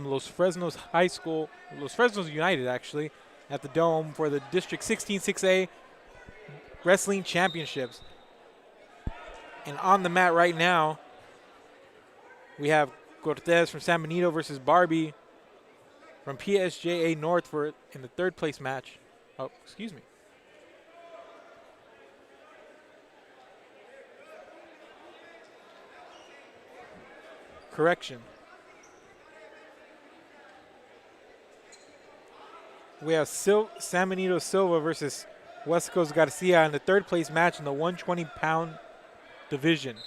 Los Fresnos High School, Los Fresnos United actually, at the Dome for the District 16 6A Wrestling Championships. And on the mat right now, we have Cortez from San Benito versus Barbie from PSJA North in the third place match. Oh, excuse me. Correction. We have San Benito Silva versus West Coast Garcia in the third place match in the 120-pound division.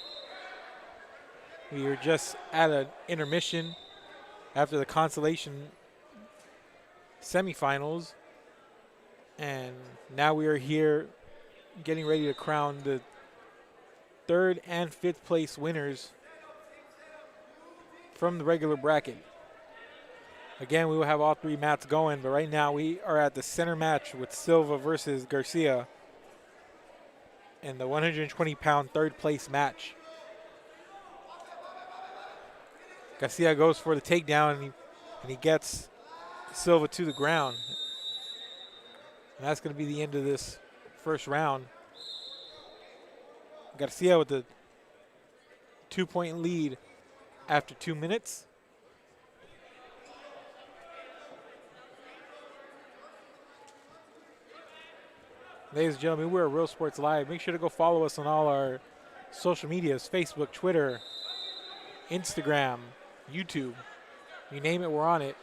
We were just at an intermission after the Consolation semifinals, and now we are here getting ready to crown the third and fifth place winners from the regular bracket. Again, we will have all three mats going, but right now we are at the center match with Silva versus Garcia in the 120-pound third place match. Garcia goes for the takedown, and he gets Silva to the ground. And that's going to be the end of this first round. Garcia with a 2-point lead after 2 minutes. Ladies and gentlemen, we're at Real Sports Live. Make sure to go follow us on all our social medias, Facebook, Twitter, Instagram, YouTube. You name it, we're on it.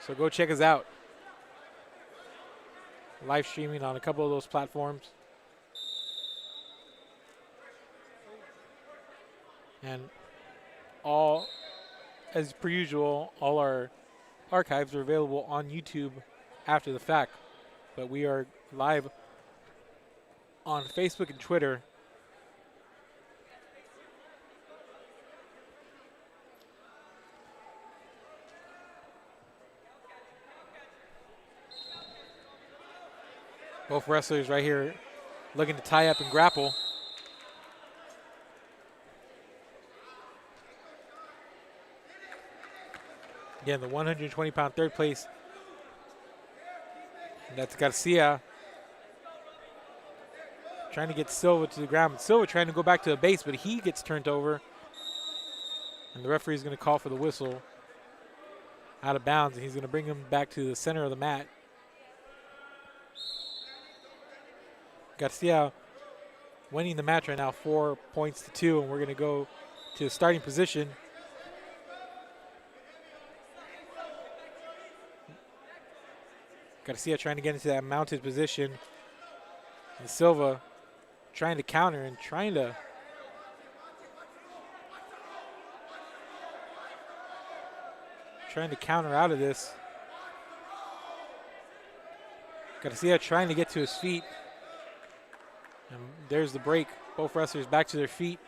So go check us out. Live streaming on a couple of those platforms. And all, as per usual, all our archives are available on YouTube after the fact. But we are live on Facebook and Twitter. Both wrestlers right here looking to tie up and grapple. Again, the 120-pound third place. And that's Garcia trying to get Silva to the ground. Silva trying to go back to the base, but he gets turned over. And the referee is going to call for the whistle out of bounds, and he's going to bring him back to the center of the mat. Garcia winning the match right now, 4 points to 2, and we're going to go to the starting position. Garcia trying to get into that mounted position. And Silva trying to counter and trying to counter out of this. Garcia trying to get to his feet. And there's the break. Both wrestlers back to their feet.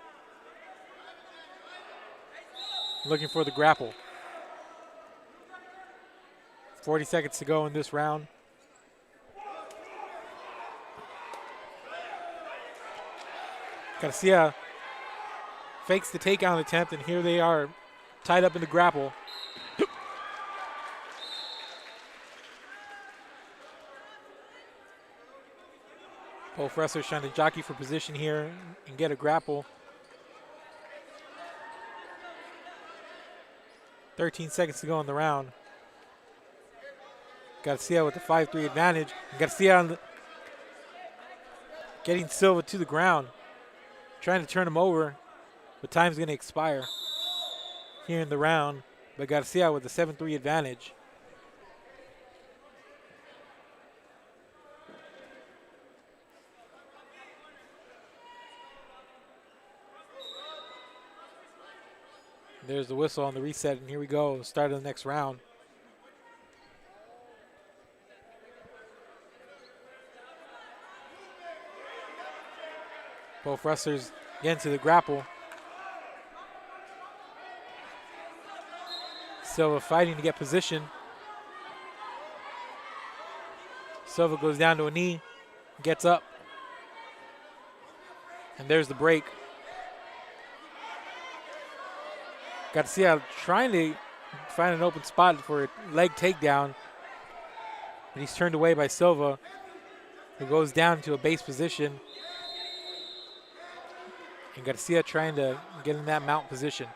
Looking for the grapple. 40 seconds to go in this round. Garcia fakes the takedown attempt, and here they are tied up in the grapple. Both wrestlers trying to jockey for position here and get a grapple. 13 seconds to go in the round. Garcia with the 5-3 advantage. And Garcia getting Silva to the ground. Trying to turn him over, but time's going to expire here in the round. But Garcia with the 7-3 advantage. There's the whistle on the reset, and here we go, start of the next round. Both wrestlers get into the grapple. Silva fighting to get position. Silva goes down to a knee, gets up. And there's the break. Garcia trying to find an open spot for a leg takedown. But he's turned away by Silva, who goes down to a base position. And Garcia trying to get in that mount position.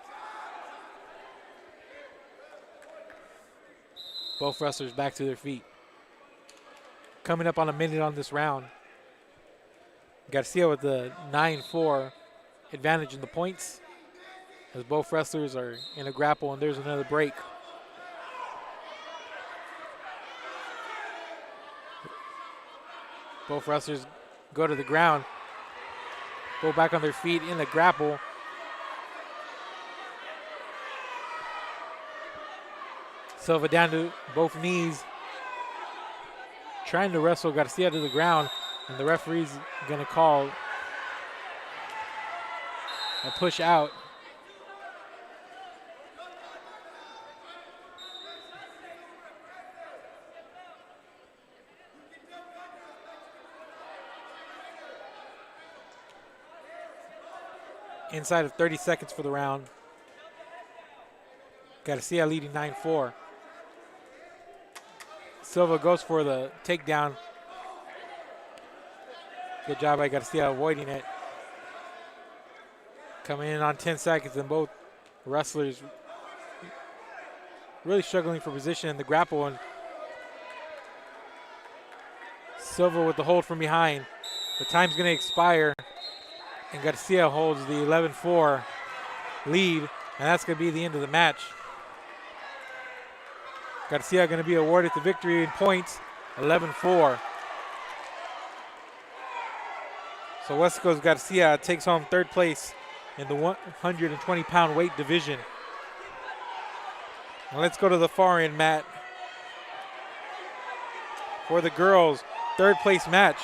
Both wrestlers back to their feet. Coming up on a minute on this round. Garcia with the 9-4 advantage in the points, as both wrestlers are in a grapple, and there's another break. Both wrestlers go to the ground, go back on their feet in the grapple. Silva down to both knees, trying to wrestle Garcia to the ground, and the referee's going to call a push out. Inside of 30 seconds for the round. Garcia leading 9-4. Silva goes for the takedown. Good job by Garcia avoiding it. Coming in on 10 seconds, and both wrestlers really struggling for position in the grapple. And Silva with the hold from behind. The time's going to expire, and Garcia holds the 11-4 lead, and that's going to be the end of the match. Garcia going to be awarded the victory in points, 11-4. So West Coast Garcia takes home third place in the 120-pound weight division. And let's go to the far end, Matt. For the girls, third place match.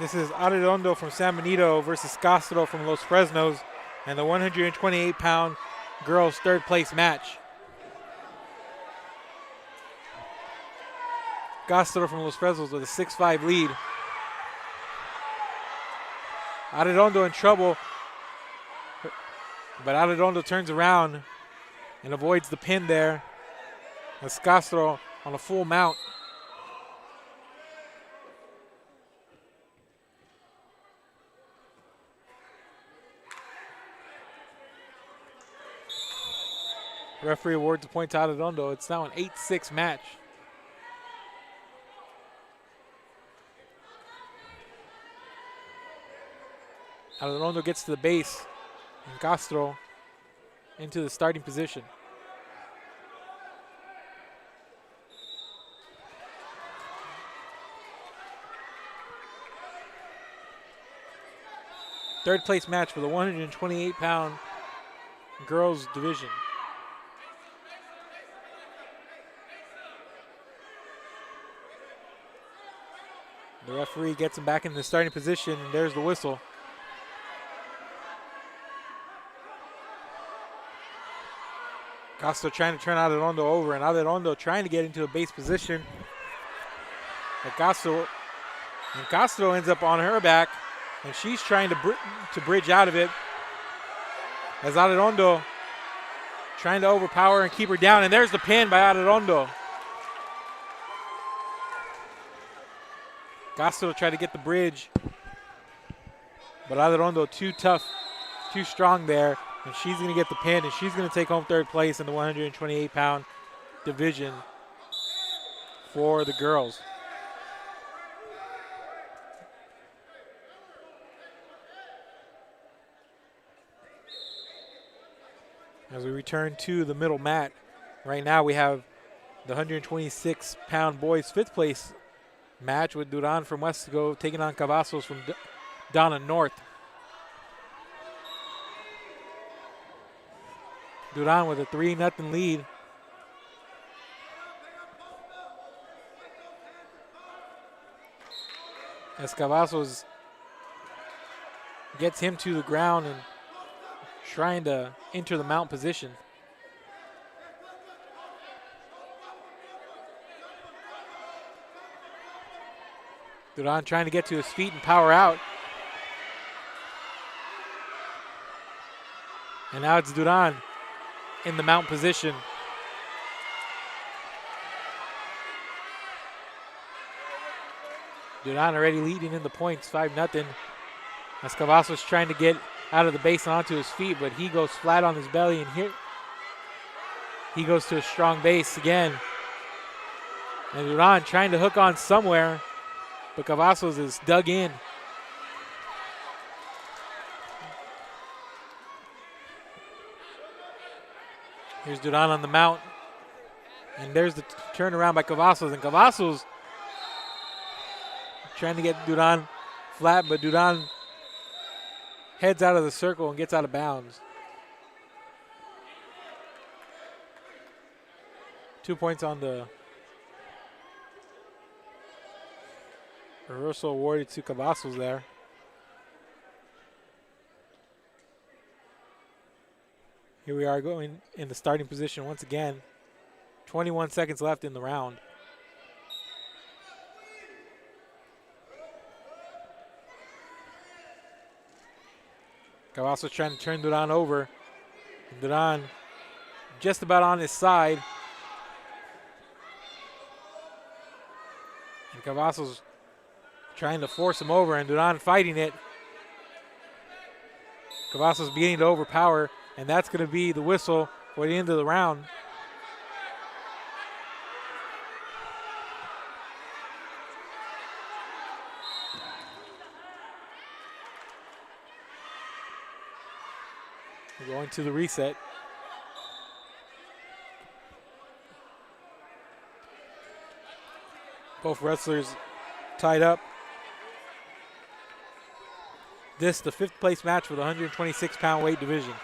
This is Arredondo from San Benito versus Castro from Los Fresnos, and the 128-pound girls' third place match. Castro from Los Fresnos with a 6-5 lead. Arredondo in trouble, but Arredondo turns around and avoids the pin there. As Castro on a full mount. Referee awards a point to Arredondo. It's now an 8-6 match. Arredondo gets to the base, and Castro into the starting position. Third place match for the 128-pound girls division. The referee gets him back in the starting position, and there's the whistle. Castro trying to turn Arredondo over, and Arredondo trying to get into a base position. But Castro ends up on her back, and she's trying to bridge out of it. As Arredondo trying to overpower and keep her down, and there's the pin by Arredondo. Castro tried to get the bridge, but Arredondo too tough, too strong there, and she's going to get the pin, and she's going to take home third place in the 128-pound division for the girls. As we return to the middle mat, right now we have the 126-pound boys fifth place match with Duran from Wesco taking on Cavazos from Donna North. Duran with a 3-0 lead. As Cavazos gets him to the ground and trying to enter the mount position. Duran trying to get to his feet and power out. And now it's Duran in the mount position. Duran already leading in the points, 5-0. As Cavazos trying to get out of the base and onto his feet, but he goes flat on his belly, and here he goes to a strong base again. And Duran trying to hook on somewhere, but Cavazos is dug in. Here's Duran on the mount. And there's the turnaround by Cavazos. And Cavazos trying to get Duran flat, but Duran heads out of the circle and gets out of bounds. 2 points on the reversal awarded to Cavazos there. Here we are going in the starting position once again. 21 seconds left in the round. Cavazos trying to turn Duran over. Duran just about on his side. And Cavazos trying to force him over, and Duran fighting it. Cavazos beginning to overpower, and that's going to be the whistle for the end of the round. We're going to the reset. Both wrestlers tied up. This the 5th place match for the 126-pound weight division.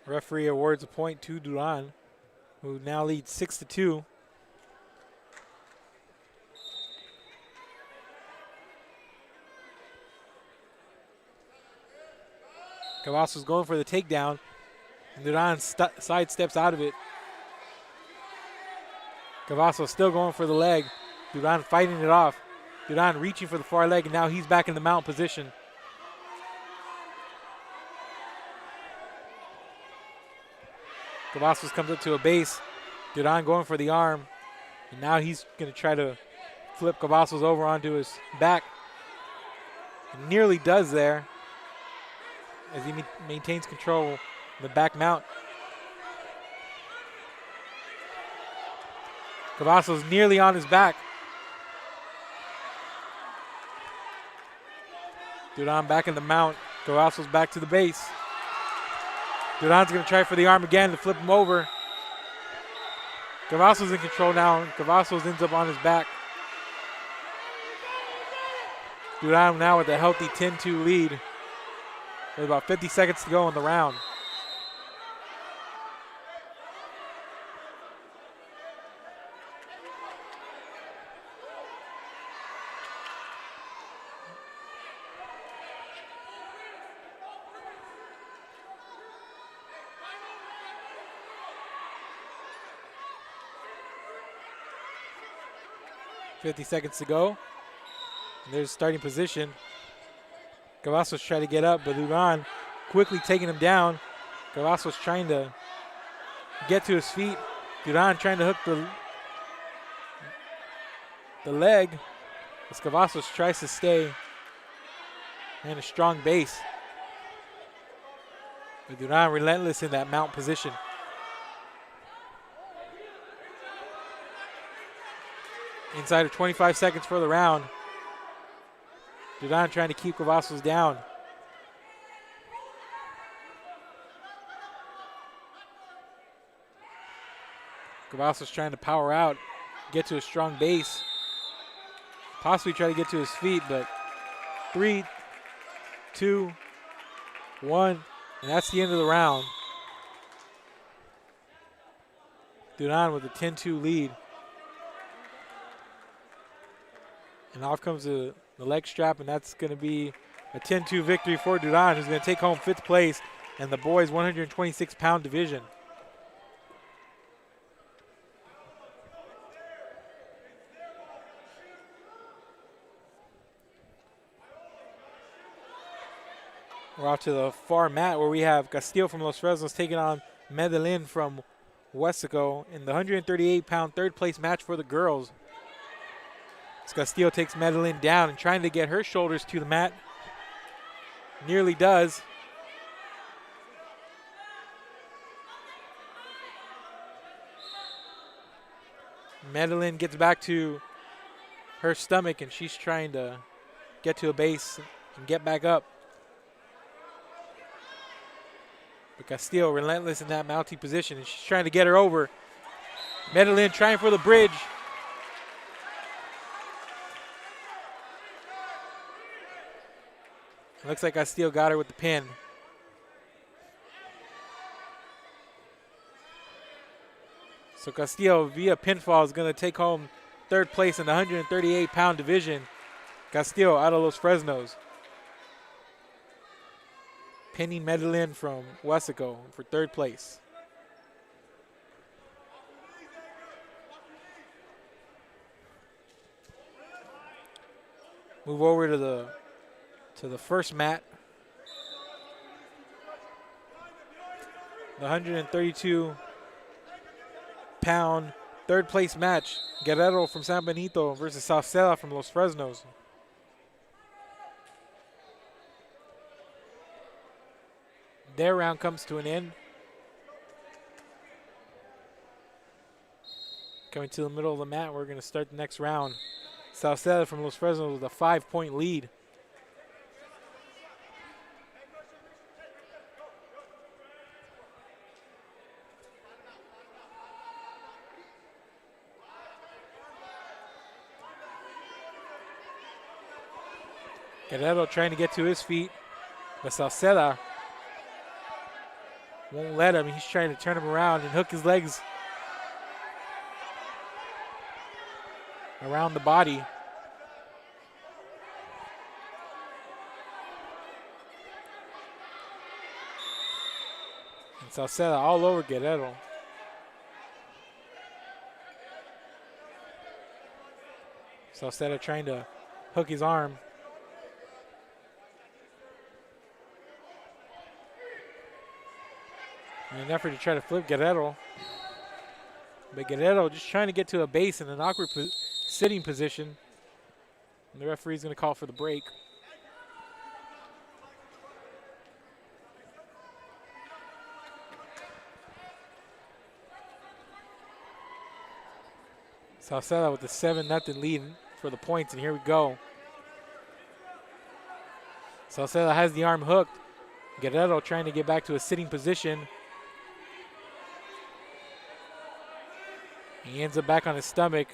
Referee awards a point to Duran, who now leads 6-2. Cavazos going for the takedown, and Duran sidesteps out of it. Cavazos still going for the leg. Duran fighting it off. Duran reaching for the far leg, and now he's back in the mount position. Cavazos comes up to a base. Duran going for the arm, and now he's going to try to flip Cavazos over onto his back. And nearly does there, as he maintains control of the back mount. Cavazos nearly on his back. Duran back in the mount. Cavazos back to the base. Duran's going to try for the arm again to flip him over. Cavazos in control now, and Cavazos ends up on his back. Duran now with a healthy 10-2 lead. With about 50 seconds to go in the round. .50 seconds to go. And there's starting position. Cavazos trying to get up, but Duran quickly taking him down. Cavazos trying to get to his feet. Duran trying to hook the leg as Cavazos tries to stay in a strong base. But Duran relentless in that mount position. Inside of 25 seconds for the round. Duran trying to keep Cavazos down. Cavazos trying to power out, get to a strong base. possibly try to get to his feet, but 3, 2, 1, and that's the end of the round. Duran with a 10-2 lead. And off comes the leg strap, and that's going to be a 10-2 victory for Duran, who's going to take home 5th place in the boys' 126-pound division. We're off to the far mat where we have Castillo from Los Fresnos taking on Medellin from Westaco in the 138-pound third-place match for the girls. As Castillo takes Medellin down and trying to get her shoulders to the mat. Nearly does. Medellin gets back to her stomach, and she's trying to get to a base and get back up. But Castillo relentless in that mounting position, and she's trying to get her over. Medellin trying for the bridge. Looks like Castillo got her with the pin. So Castillo, via pinfall, is going to take home 3rd place in the 138-pound division. Castillo out of Los Fresnos. Pinning Medellin from Westaco for 3rd place. Move over to the first mat. The 132-pound 3rd place match. Guerrero from San Benito versus Sauceda from Los Fresnos. Their round comes to an end. Coming to the middle of the mat, we're going to start the next round. Sauceda from Los Fresnos with a 5-point lead. Guerrero trying to get to his feet, but Sauceda won't let him. He's trying to turn him around and hook his legs around the body. And Sauceda all over Guerrero. Sauceda trying to hook his arm. In an effort to try to flip Guerrero. But Guerrero just trying to get to a base in an awkward sitting position. And the referee's going to call for the break. Sauceda with a 7-0 lead for the points, and here we go. Sauceda has the arm hooked. Guerrero trying to get back to a sitting position. He ends up back on his stomach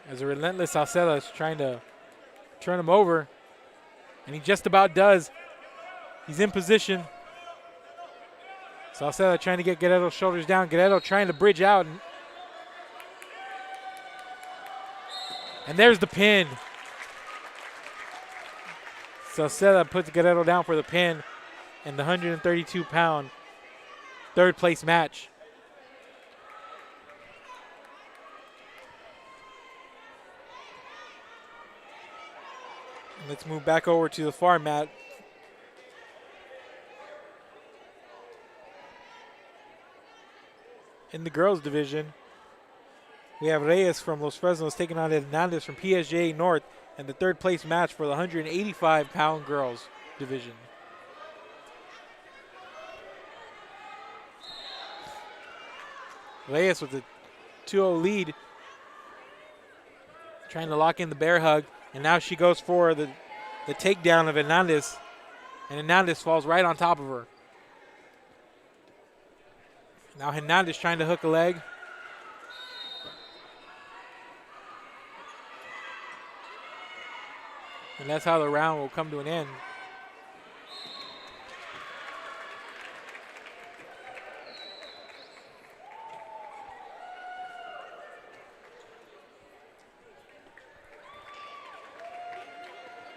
as a relentless Sauceda is trying to turn him over. And he just about does. He's in position. Sauceda trying to get Guerrero's shoulders down. Guerrero trying to bridge out. And there's the pin. Sauceda puts Guerrero down for the pin in the 132-pound 3rd place match. Let's move back over to the far mat. In the girls division, we have Reyes from Los Fresnos taking on Hernandez from PSJ North in the 3rd place match for the 185-pound girls division. Reyes with a 2-0 lead, trying to lock in the bear hug. And now she goes for the takedown of Hernandez. And Hernandez falls right on top of her. Now Hernandez trying to hook a leg. And that's how the round will come to an end.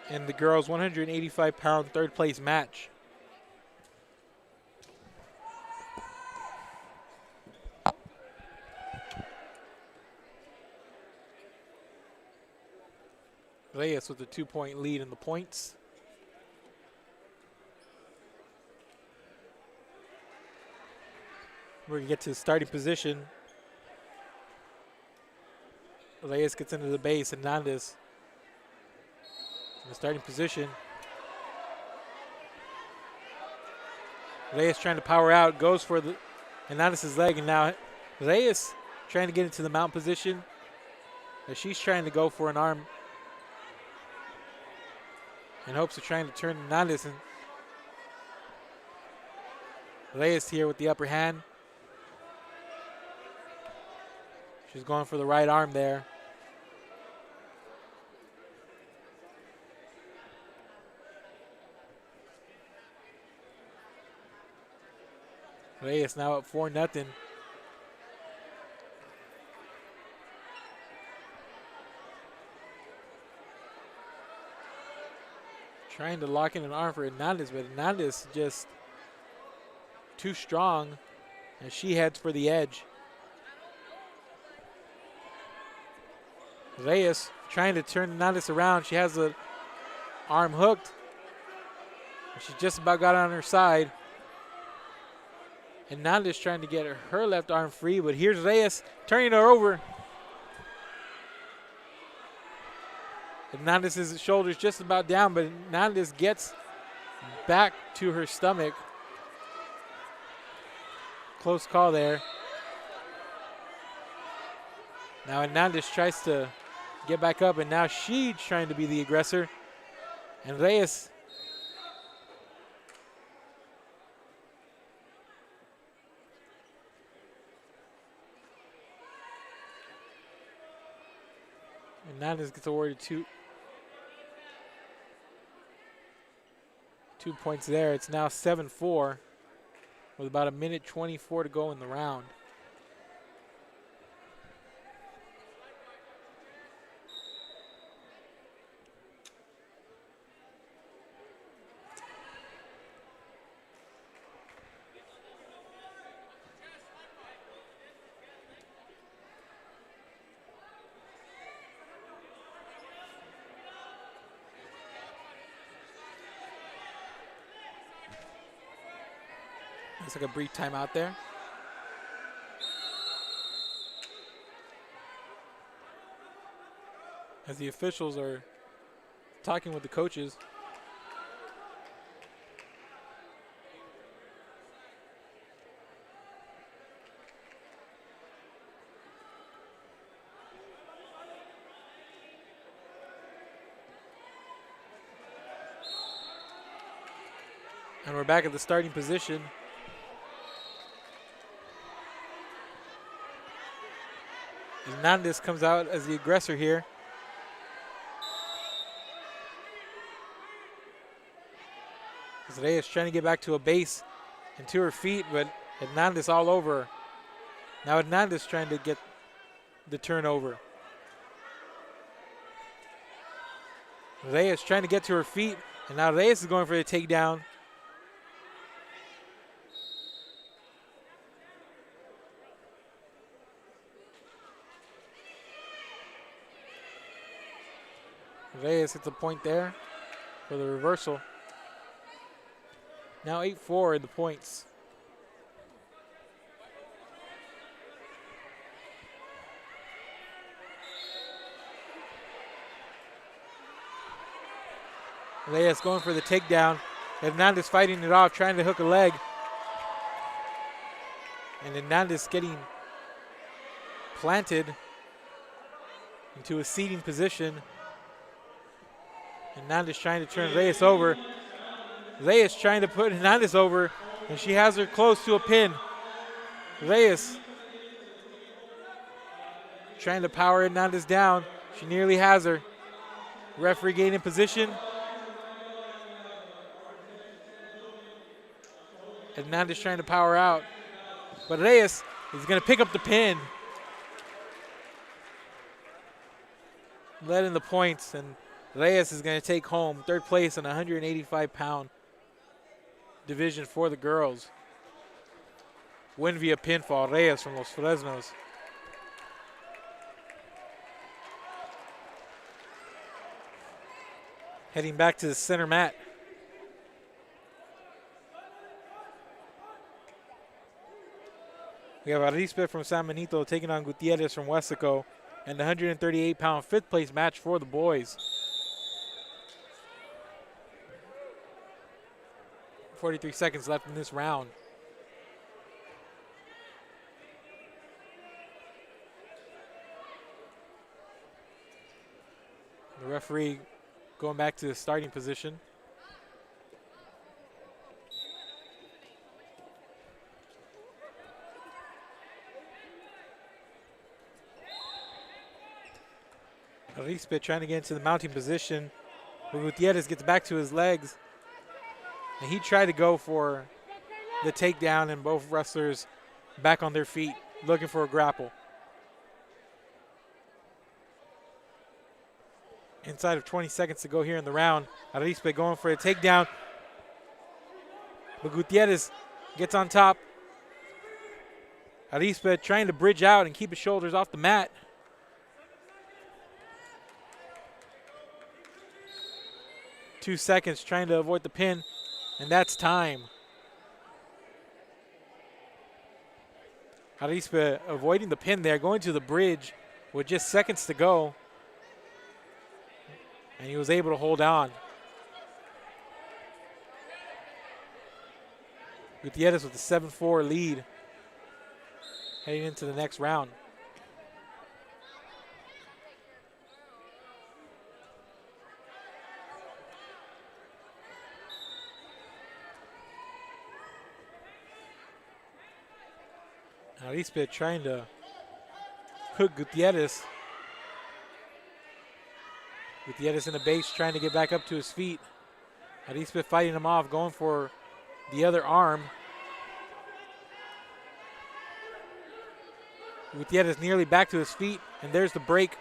In the girls' 185-pound third place match. Reyes with a 2-point lead in the points. We're going to get to the starting position. Reyes gets into the base. Hernandez in the starting position. Reyes trying to power out, goes for the Hernandez's leg, and now Reyes trying to get into the mount position as she's trying to go for an arm in hopes of trying to turn Hernandez. And Reyes here with the upper hand. She's going for the right arm there. Reyes now up 4-0. Trying to lock in an arm for Hernandez, but Hernandez just too strong as she heads for the edge. Reyes trying to turn Hernandez around. She has the arm hooked. She just about got on her side. Hernandez trying to get her left arm free, but here's Reyes turning her over. Hernandez's shoulders just about down, but Hernandez gets back to her stomach. Close call there. Now Hernandez tries to get back up, and now she's trying to be the aggressor. And Reyes Hernandez gets awarded two points there. It's now 7-4 with about 1:24 to go in the round. Looks like a brief timeout there. As the officials are talking with the coaches. And we're back at the starting position. Hernandez comes out as the aggressor here. Reyes trying to get back to a base and to her feet, but Hernandez all over her. Now Hernandez trying to get the turnover. Reyes trying to get to her feet, and now Reyes is going for the takedown. Reyes hits a point there for the reversal. Now 8-4 in the points. Reyes going for the takedown. Hernandez fighting it off, trying to hook a leg. And Hernandez getting planted into a seating position. Hernandez trying to turn Reyes over. Reyes trying to put Hernandez over, and she has her close to a pin. Reyes trying to power Hernandez down. She nearly has her. Referee getting in position. Hernandez trying to power out. But Reyes is going to pick up the pin. Let in the points, and Reyes is going to take home third place in a 185-pound division for the girls. Win via pinfall, Reyes from Los Fresnos. Heading back to the center mat. We have Arispe from San Benito taking on Gutierrez from Westaco, and the 138-pound fifth place match for the boys. 43 seconds left in this round. The referee going back to the starting position. Arispe trying to get into the mounting position, but Gutierrez gets back to his legs. And he tried to go for the takedown, and both wrestlers back on their feet looking for a grapple. Inside of 20 seconds to go here in the round. Arispe going for a takedown, but Gutierrez gets on top. Arispe trying to bridge out and keep his shoulders off the mat. Two seconds trying to avoid the pin, and that's time. Arispe avoiding the pin there, going to the bridge with just seconds to go. And he was able to hold on. Gutierrez with a 7-4 lead heading into the next round. Arispe trying to hook Gutierrez. Gutierrez in the base trying to get back up to his feet. Arispe fighting him off, going for the other arm. Gutierrez nearly back to his feet, and there's the break.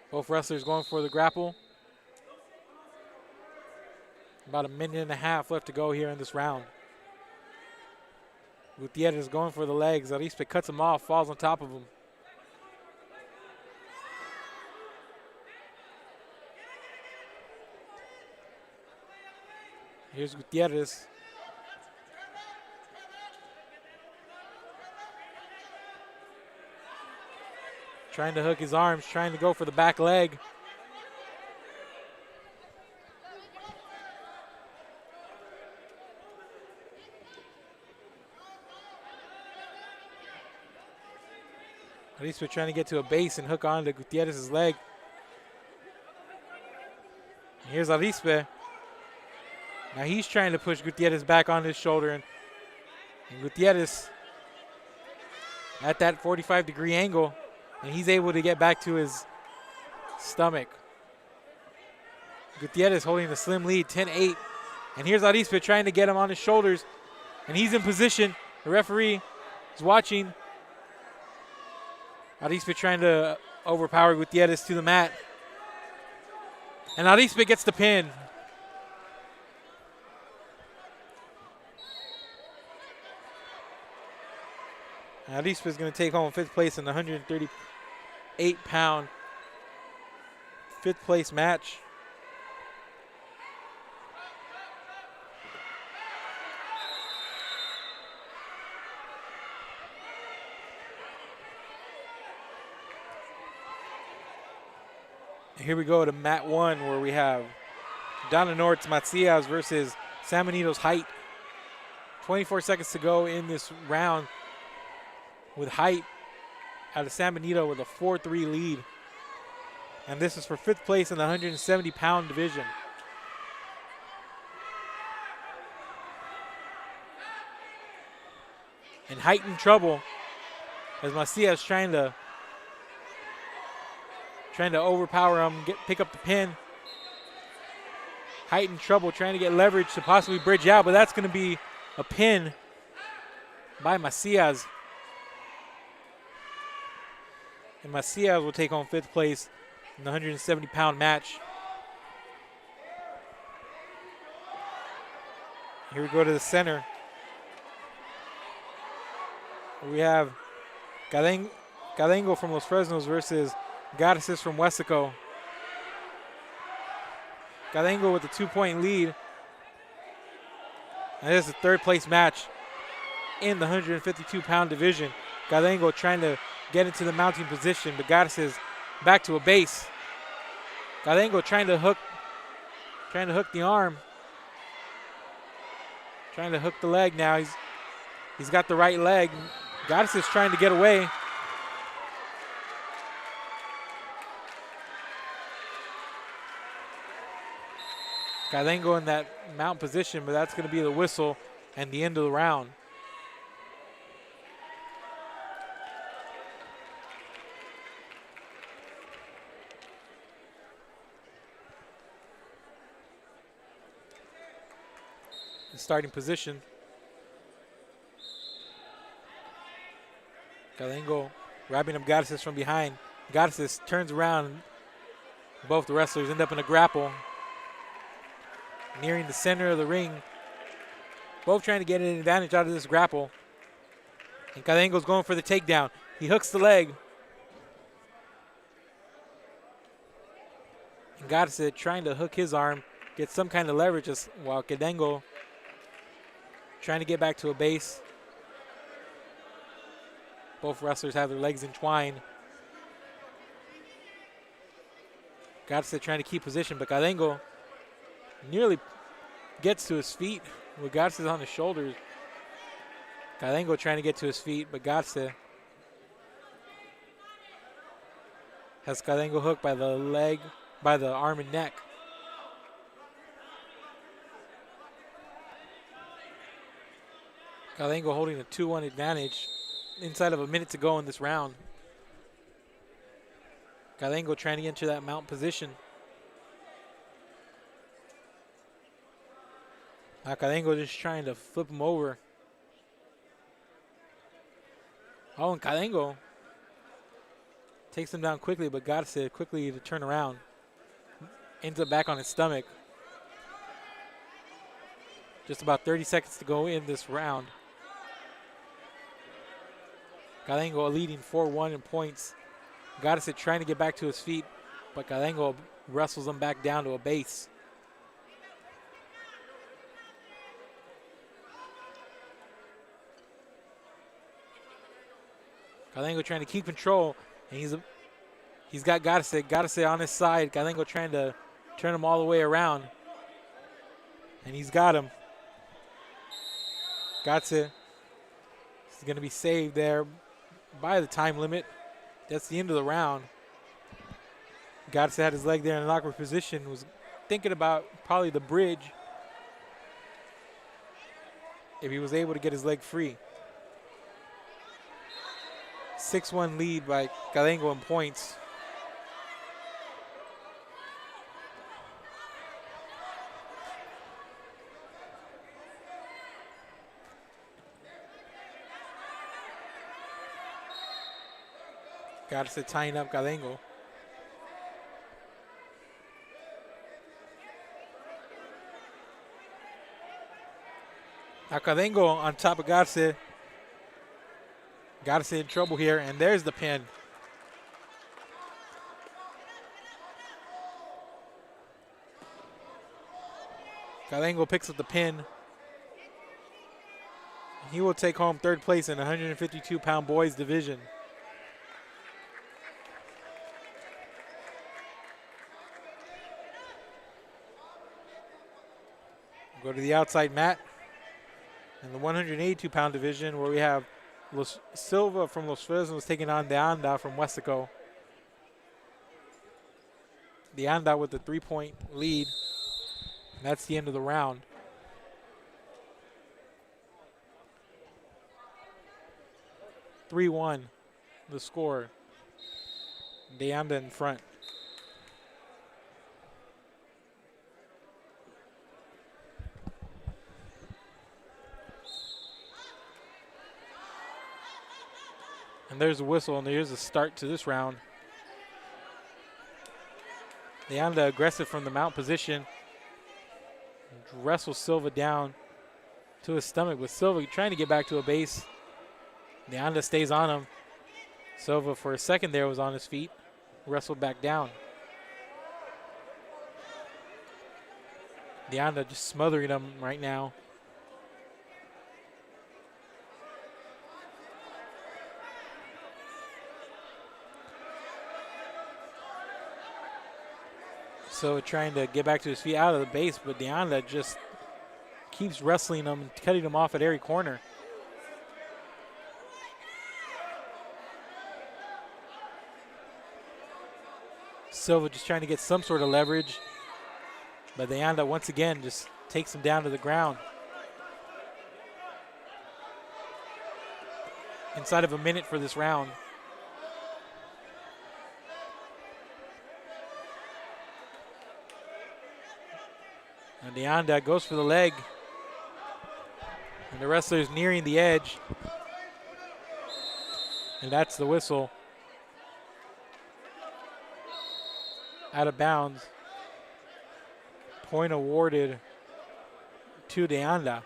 Both wrestlers going for the grapple. About a minute and a half left to go here in this round. Gutierrez going for the legs. Arispe cuts him off, falls on top of him. Here's Gutierrez. Trying to hook his arms, trying to go for the back leg. Arispe trying to get to a base and hook onto Gutierrez's leg. And here's Arispe. Now he's trying to push Gutierrez back on his shoulder, and Gutierrez at that 45-degree angle, and he's able to get back to his stomach. Gutierrez holding a slim lead, 10-8. And here's Arispe trying to get him on his shoulders, and he's in position. The referee is watching. Arispe trying to overpower Gutierrez to the mat. And Arispe gets the pin. Arispe is going to take home fifth place in the 138-pound fifth place match. Here we go to mat 1, where we have Donna Nort's Macias versus San Benito's Height. 24 seconds to go in this round, with Height out of San Benito with a 4-3 lead. And this is for fifth place in the 170-pound division. And Height in trouble as Macias trying to trying to overpower him, pick up the pin. Height in trouble, trying to get leverage to possibly bridge out, but that's going to be a pin by Macias. And Macias will take home 5th place in the 170-pound match. Here we go to the center. We have Cadengo from Los Fresnos versus Garces from Wesico. Cadengo with a 2-point lead. And this is a 3rd place match in the 152-pound division. Cadengo trying to get into the mounting position, but Garces back to a base. Cadengo trying to hook the arm. Trying to hook the leg now. He's got the right leg. Garces trying to get away. Cadengo in that mount position, but that's going to be the whistle and the end of the round. The starting position. Cadengo grabbing up Garces from behind. Garces turns around. Both the wrestlers end up in a grapple. Nearing the center of the ring. Both trying to get an advantage out of this grapple. And Cadengo's going for the takedown. He hooks the leg. And Garces trying to hook his arm, get some kind of leverage while Cadengo trying to get back to a base. Both wrestlers have their legs entwined. Garces trying to keep position, but Cadengo nearly gets to his feet with Garces on his shoulders. Cadengo trying to get to his feet, but Garces has Cadengo hooked by the leg, by the arm and neck. Cadengo holding a 2-1 advantage inside of a minute to go in this round. Cadengo trying to get into that mount position. Now Cadengo just trying to flip him over. Oh, and Cadengo takes him down quickly, but Garces quickly to turn around. Ends up back on his stomach. Just about 30 seconds to go in this round. Cadengo leading 4-1 in points. Garces trying to get back to his feet, but Cadengo wrestles him back down to a base. Cadengo trying to keep control, and he's got Garces on his side. Cadengo trying to turn him all the way around, and he's got him. Garces is going to be saved there by the time limit. That's the end of the round. Garces had his leg there in an awkward position, was thinking about probably the bridge if he was able to get his leg free. 6-1 lead by Cadengo in points. Garces tying up Cadengo. Now Cadengo on top of Garces. Garces in trouble here, and there's the pin. Cadengo picks up the pin. He will take home 3rd place in the 152-pound boys division. Go to the outside mat in the 182-pound division, where we have Silva from Los Fresnos taking on De Anda from Wesico. De Anda with the 3-point lead. And that's the end of the round. (3-1) the score. De Anda in front. And there's a whistle, and there's a start to this round. De Anda aggressive from the mount position. Wrestles Silva down to his stomach, with Silva trying to get back to a base. De Anda stays on him. Silva for a second there was on his feet. Wrestled back down. De Anda just smothering him right now. So trying to get back to his feet out of the base, but De Anda just keeps wrestling him and cutting him off at every corner. Silva just trying to get some sort of leverage, but De Anda once again just takes him down to the ground. Inside of a minute for this round. And De Anda goes for the leg. And the wrestler is nearing the edge. And that's the whistle. Out of bounds. Point awarded to De Anda.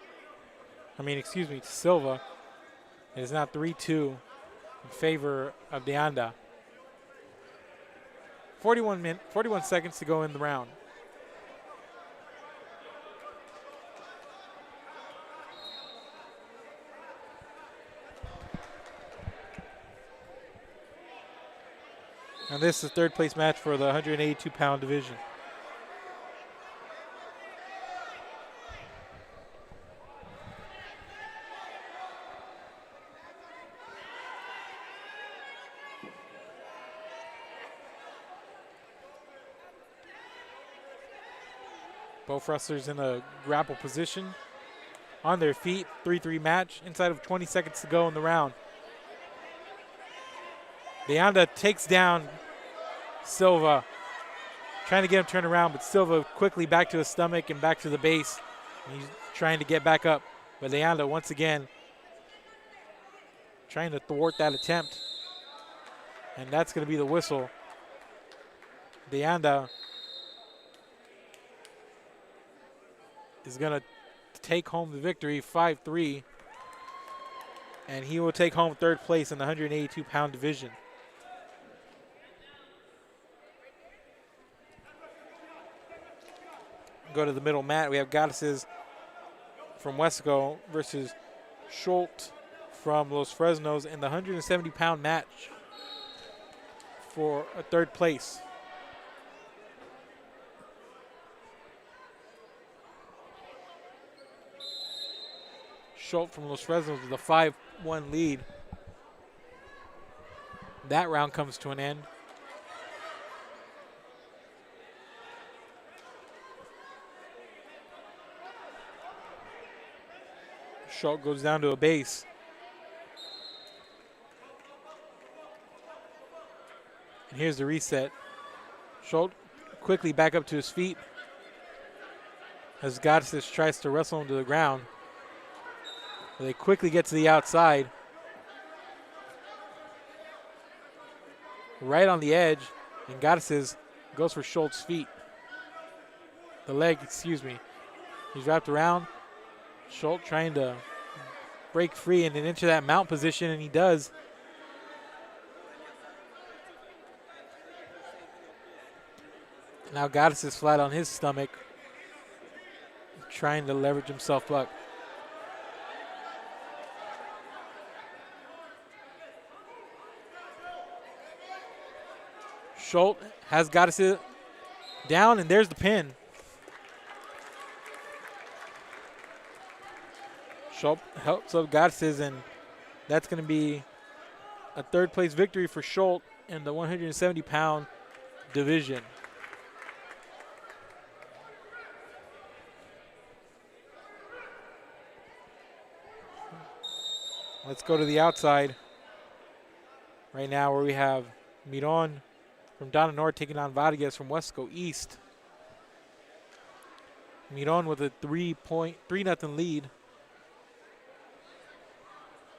To Silva. It is now 3-2 in favor of De Anda. 41 seconds to go in the round. And this is the third place match for the 182-pound division. Both wrestlers in a grapple position. On their feet, 3-3 match. Inside of 20 seconds to go in the round. De Anda takes down Silva, trying to get him turned around, but Silva quickly back to his stomach and back to the base. And he's trying to get back up, but De Anda once again trying to thwart that attempt. And that's going to be the whistle. De Anda is going to take home the victory, 5-3. And he will take home third place in the 182-pound division. Go to the middle mat. We have Goddesses from Wesco versus Schultz from Los Fresnos in the 170-pound match for a third place. Schultz from Los Fresnos with a 5-1 lead. That round comes to an end. Schultz goes down to a base. And here's the reset. Schultz quickly back up to his feet as Goddesses tries to wrestle him to the ground. They quickly get to the outside. Right on the edge, and Goddesses goes for Schultz's feet. The leg, excuse me. He's wrapped around. Schultz trying to break free and then into that mount position, and he does. Now Goddess is flat on his stomach, trying to leverage himself up. Schultz has Goddess down, and there's the pin. Schultz helps up Goddesses, and that's going to be a third place victory for Schultz in the 170-pound division. Let's go to the outside right now, where we have Miron from Donna North taking on Vargas from Wesco East. Miron with a 3-0 lead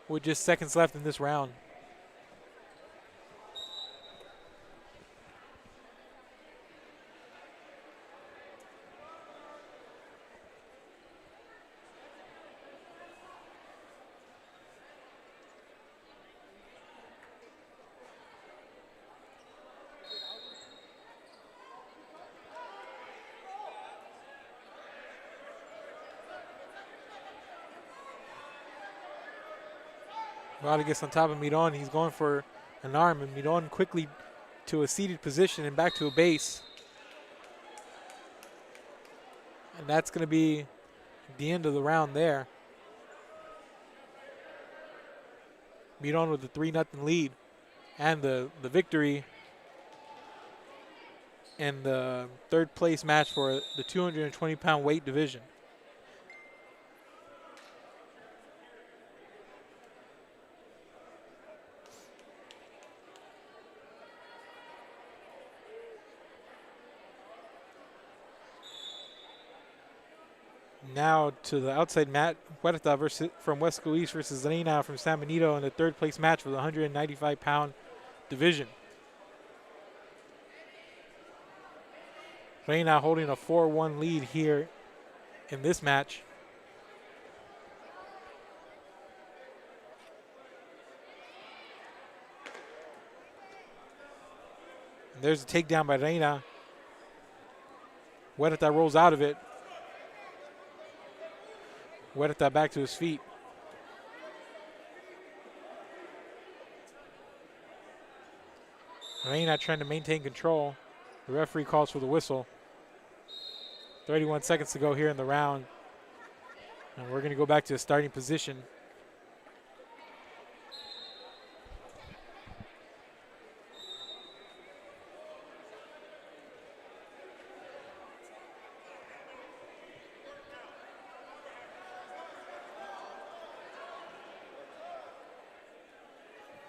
with just seconds left in this round. Rada gets on top of Miron. He's going for an arm, and Miron quickly to a seated position and back to a base. And that's going to be the end of the round there. Miron with the 3-0 lead and the victory in the third place match for the 220-pound weight division. Now to the outside mat, Huerta from Wesco East versus Reina from San Benito in the third place match for the 195-pound division. Reina holding a 4-1 lead here in this match. And there's a takedown by Reina. Huerta rolls out of it. Huerta back to his feet. Reina trying to maintain control. The referee calls for the whistle. 31 seconds to go here in the round. And we're going to go back to the starting position.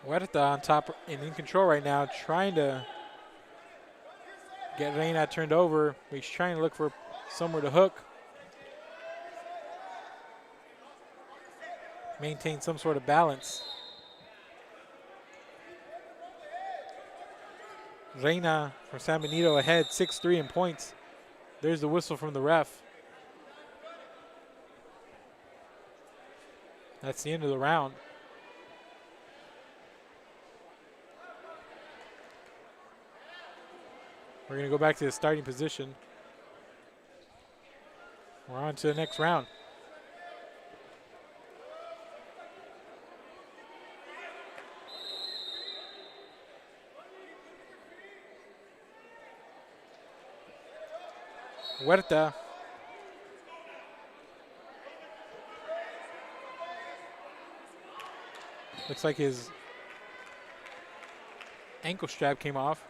Huerta on top and in control right now, trying to get Reina turned over. He's trying to look for somewhere to hook. Maintain some sort of balance. Reina from San Benito ahead 6-3 in points. There's the whistle from the ref. That's the end of the round. We're going to go back to the starting position. We're on to the next round. Huerta. Looks like his ankle strap came off.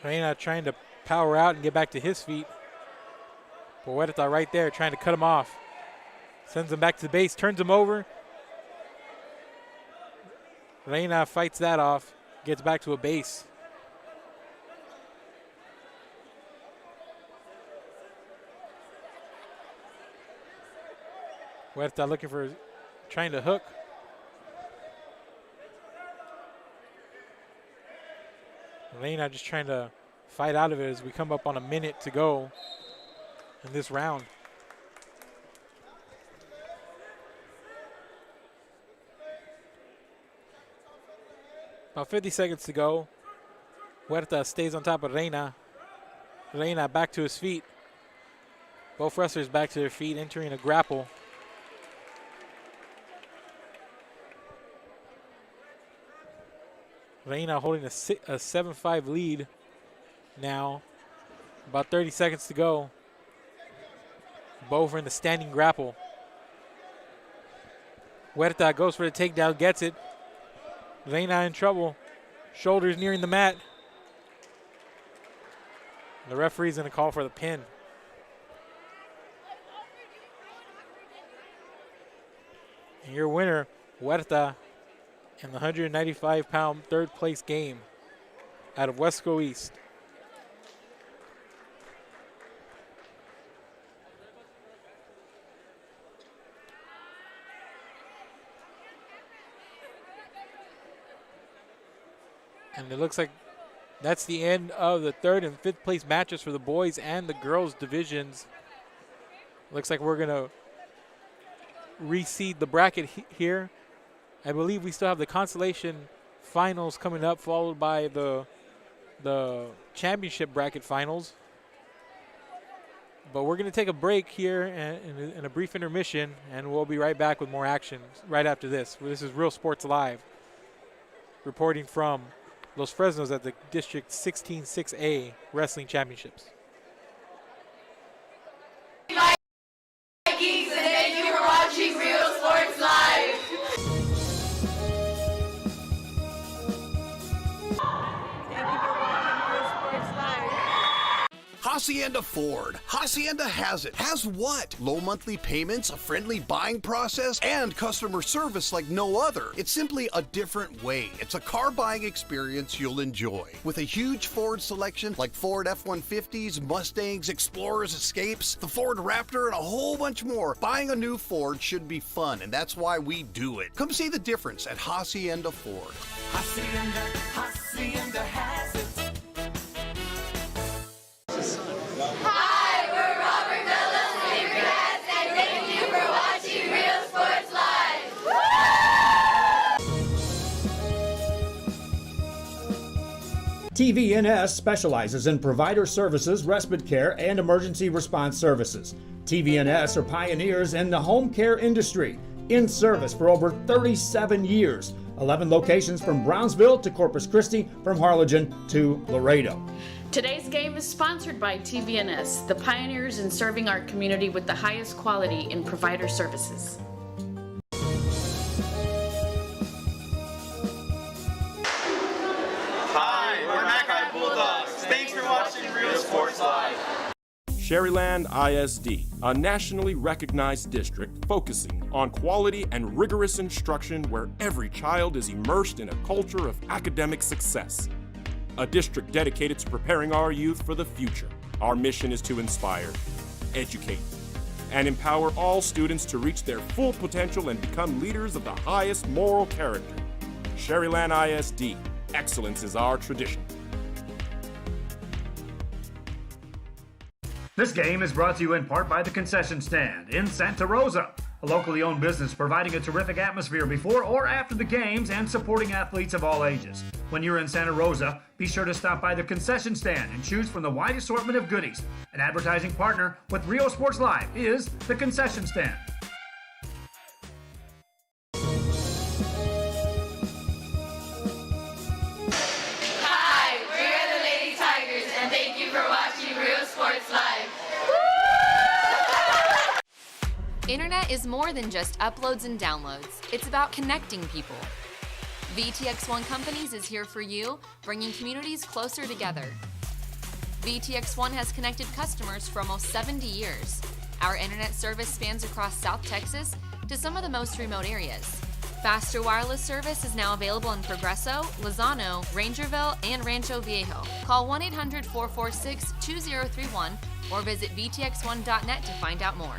Reina trying to power out and get back to his feet. But Huerta right there trying to cut him off. Sends him back to the base, turns him over. Reina fights that off, gets back to a base. Huerta looking for, trying to hook. Reina just trying to fight out of it as we come up on a minute to go in this round. About 50 seconds to go. Huerta stays on top of Reina. Reina back to his feet. Both wrestlers back to their feet, entering a grapple. Reina holding a 7-5 lead now. About 30 seconds to go. Both are in the standing grapple. Huerta goes for the takedown, gets it. Reina in trouble. Shoulders nearing the mat. The referee's going to call for the pin. And your winner, Huerta, in the 195-pound third place game out of Wesco East. And it looks like that's the end of the third and fifth place matches for the boys and the girls divisions. Looks like we're going to reseed the bracket here. I believe we still have the Consolation finals coming up, followed by the championship bracket finals. But we're going to take a break here and a brief intermission, and we'll be right back with more action right after this. This is Real Sports Live, reporting from Los Fresnos at the District 16-6A Wrestling Championships. Vikings, and thank you for watching Real Sports Live. Hacienda Ford. Hacienda has it. Has what? Low monthly payments, a friendly buying process, and customer service like no other. It's simply a different way. It's a car buying experience you'll enjoy. With a huge Ford selection like Ford F-150s, Mustangs, Explorers, Escapes, the Ford Raptor, and a whole bunch more, buying a new Ford should be fun, and that's why we do it. Come see the difference at Hacienda Ford. Hacienda has it. Hi, we're Robert Bella's favorite hats, and thank you for watching Real Sports Live. TVNS specializes in provider services, respite care, and emergency response services. TVNS are pioneers in the home care industry, in service for over 37 years. 11 locations from Brownsville to Corpus Christi, from Harlingen to Laredo. Today's game is sponsored by TVNS, the pioneers in serving our community with the highest quality in provider services. Hi, we're Mackay Bulldogs. Thanks for watching Real Sports Live. Sherryland ISD, a nationally recognized district focusing on quality and rigorous instruction where every child is immersed in a culture of academic success. A district dedicated to preparing our youth for the future. Our mission is to inspire, educate, and empower all students to reach their full potential and become leaders of the highest moral character. Sherryland ISD, excellence is our tradition. This game is brought to you in part by the Concession Stand in Santa Rosa, a locally owned business providing a terrific atmosphere before or after the games and supporting athletes of all ages. When you're in Santa Rosa, be sure to stop by the Concession Stand and choose from the wide assortment of goodies. An advertising partner with Real Sports Live is the Concession Stand. Hi, we're the Lady Tigers, and thank you for watching Real Sports Live. Internet is more than just uploads and downloads. It's about connecting people. VTX1 Companies is here for you, bringing communities closer together. VTX1 has connected customers for almost 70 years. Our internet service spans across South Texas to some of the most remote areas. Faster wireless service is now available in Progreso, Lozano, Rangerville, and Rancho Viejo. Call 1-800-446-2031 or visit vtx1.net to find out more.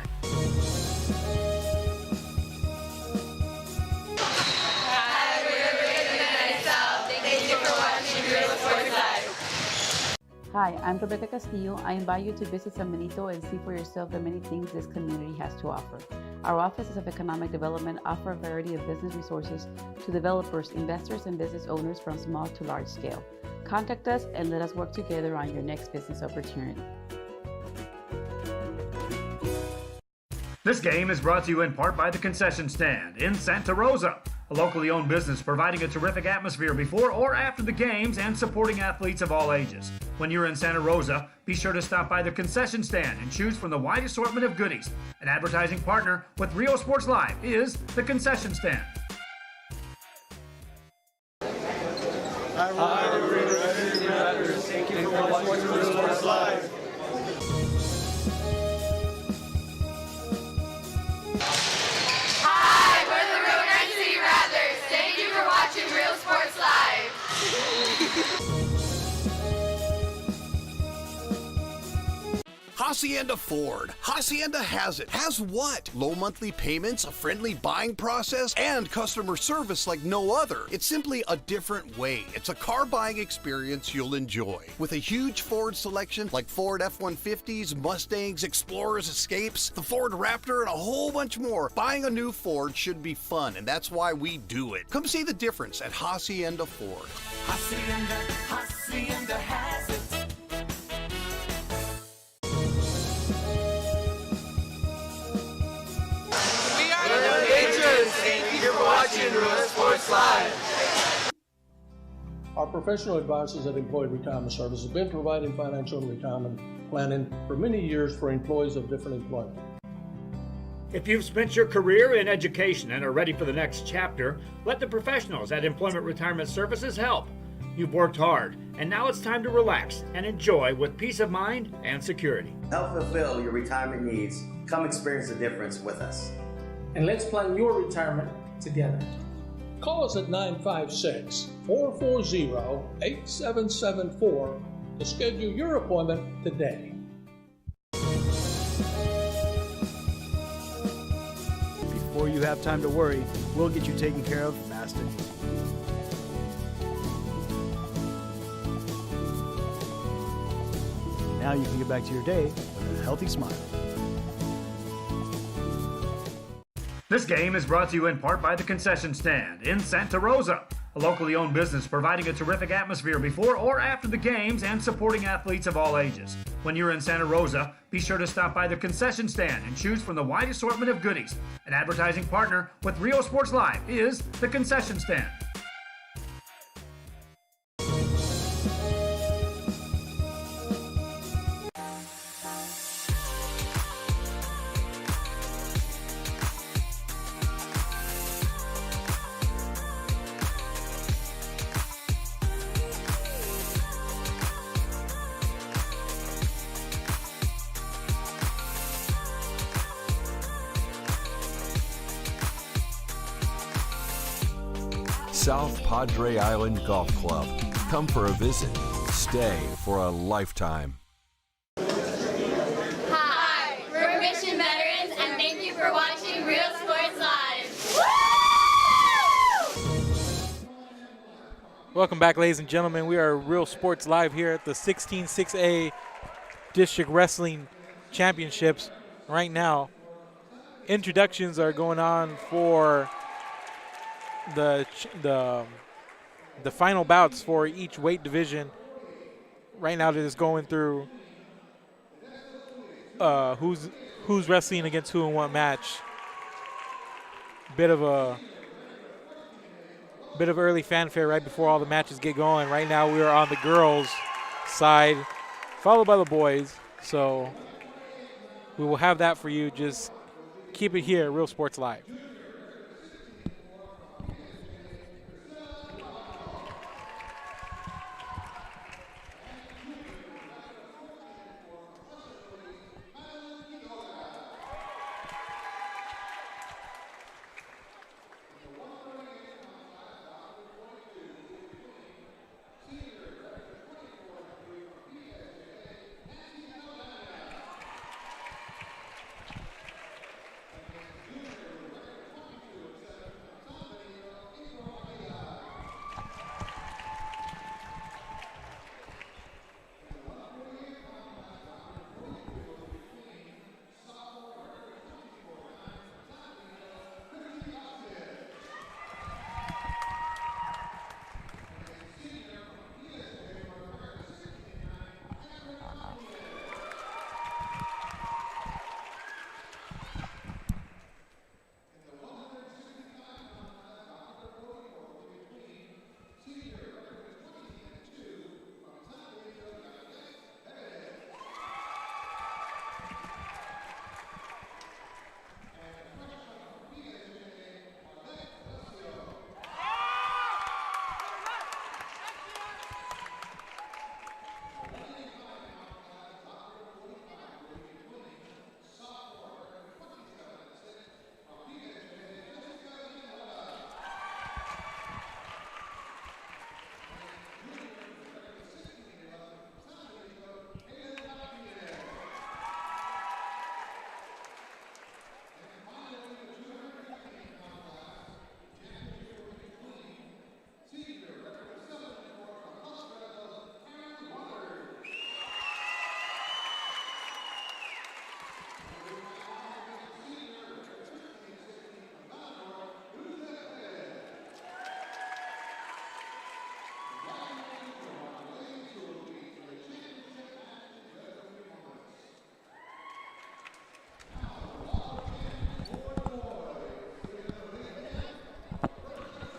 Hi, I'm Rebecca Castillo. I invite you to visit San Benito and see for yourself the many things this community has to offer. Our offices of economic development offer a variety of business resources to developers, investors, and business owners from small to large scale. Contact us and let us work together on your next business opportunity. This game is brought to you in part by the Concession Stand in Santa Rosa, a locally owned business providing a terrific atmosphere before or after the games and supporting athletes of all ages. When you're in Santa Rosa, be sure to stop by the Concession Stand and choose from the wide assortment of goodies. An advertising partner with Real Sports Live is the Concession Stand. Hi, we're Thank you for watching Real Sports Live. Hi, we're the Roanoke City Rattlers. Thank you for watching Real Sports Live. Hacienda Ford. Hacienda has it. Has what? Low monthly payments, a friendly buying process, and customer service like no other. It's simply a different way. It's a car buying experience you'll enjoy. With a huge Ford selection like Ford F-150s, Mustangs, Explorers, Escapes, the Ford Raptor, and a whole bunch more, buying a new Ford should be fun, and that's why we do it. Come see the difference at Hacienda Ford. Hacienda has it. watching Real Sports Live. Our professional advisors at Employee Retirement Services have been providing financial and retirement planning for many years for employees of different employment. If you've spent your career in education and are ready for the next chapter, let the professionals at Employment Retirement Services help. You've worked hard, and now it's time to relax and enjoy with peace of mind and security. Help fulfill your retirement needs. Come experience the difference with us. And let's plan your retirement together. Call us at 956-440-8774 to schedule your appointment today. Before you have time to worry, we'll get you taken care of fast and easy. Now you can get back to your day with a healthy smile. This game is brought to you in part by the Concession Stand in Santa Rosa, a locally owned business providing a terrific atmosphere before or after the games and supporting athletes of all ages. When you're in Santa Rosa, be sure to stop by the Concession Stand and choose from the wide assortment of goodies. An advertising partner with Real Sports Live is the Concession Stand. South Padre Island Golf Club. Come for a visit. Stay for a lifetime. Hi, we're Mission veterans, and thank you for watching Real Sports Live. Welcome back, ladies and gentlemen. We are Real Sports Live here at the 16-6A District Wrestling Championships right now. Introductions are going on for the final bouts for each weight division. Right now they're just going through who's wrestling against who in what match. Bit of early fanfare right before all the matches get going. Right now we are on the girls' side, followed by the boys. So we will have that for you. Just keep it here, Real Sports Live.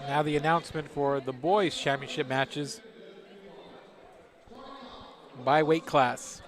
Now the announcement for the boys' championship matches by weight class.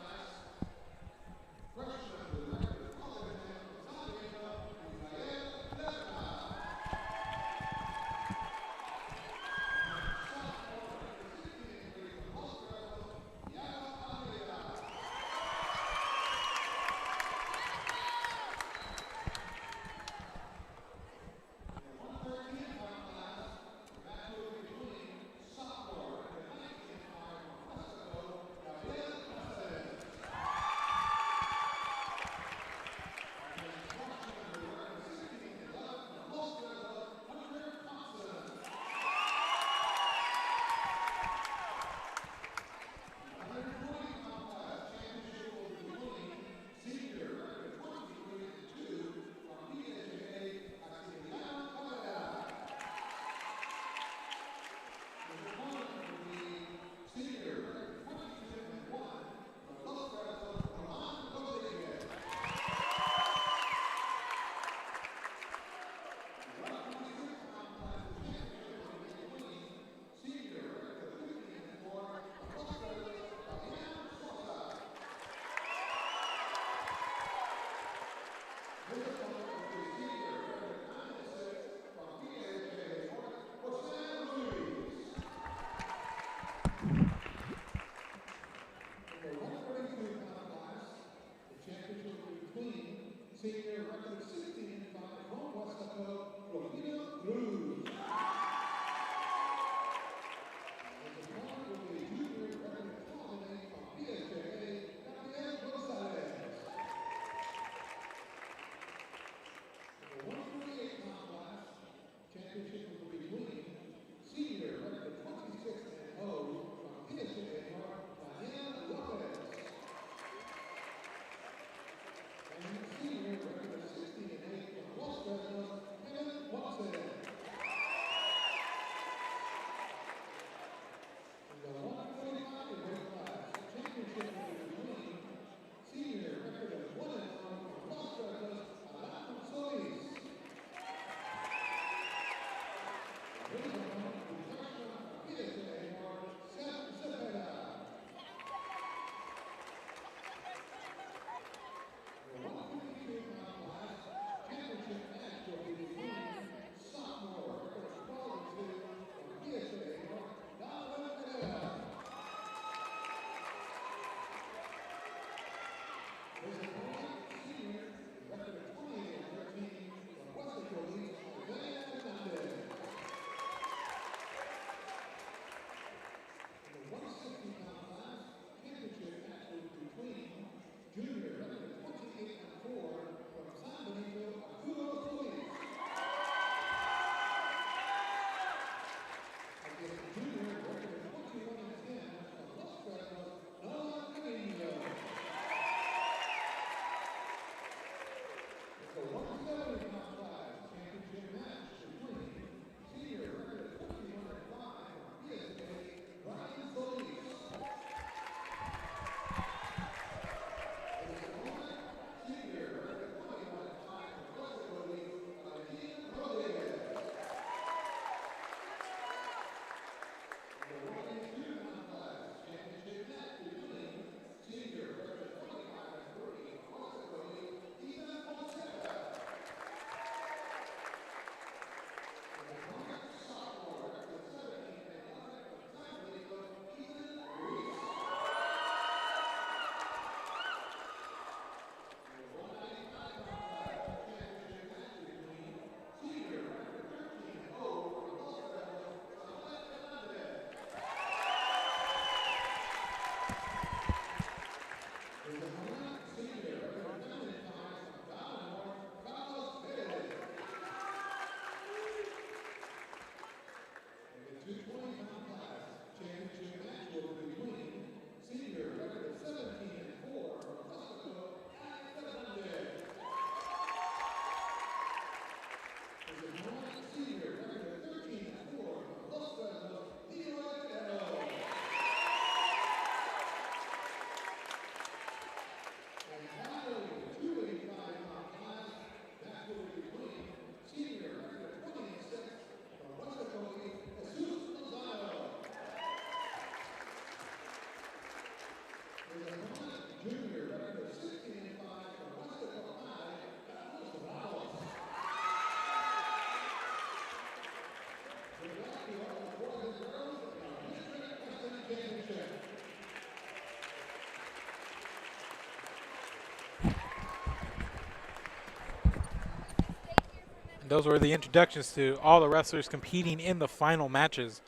And those were the introductions to all the wrestlers competing in the final matches.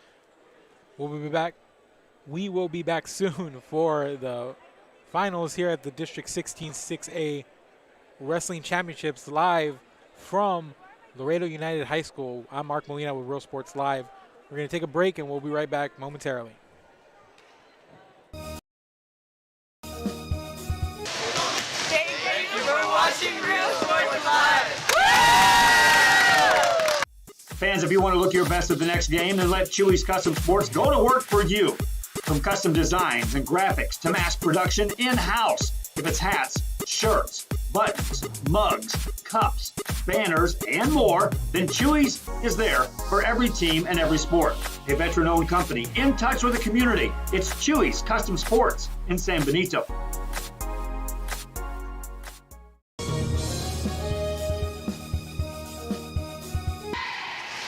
We'll be back. We will be back soon for the finals here at the District 16 6A Wrestling Championships live from Laredo United High School. I'm Mark Molina with Real Sports Live. We're going to take a break and we'll be right back momentarily. Thank you for watching Real Sports Live. Fans, if you want to look your best at the next game, then let Chewy's Custom Sports go to work for you. From custom designs and graphics to mass production in-house. If it's hats, shirts, buttons, mugs, cups, banners, and more, then Chewy's is there for every team and every sport. A veteran-owned company in touch with the community. It's Chewy's Custom Sports in San Benito.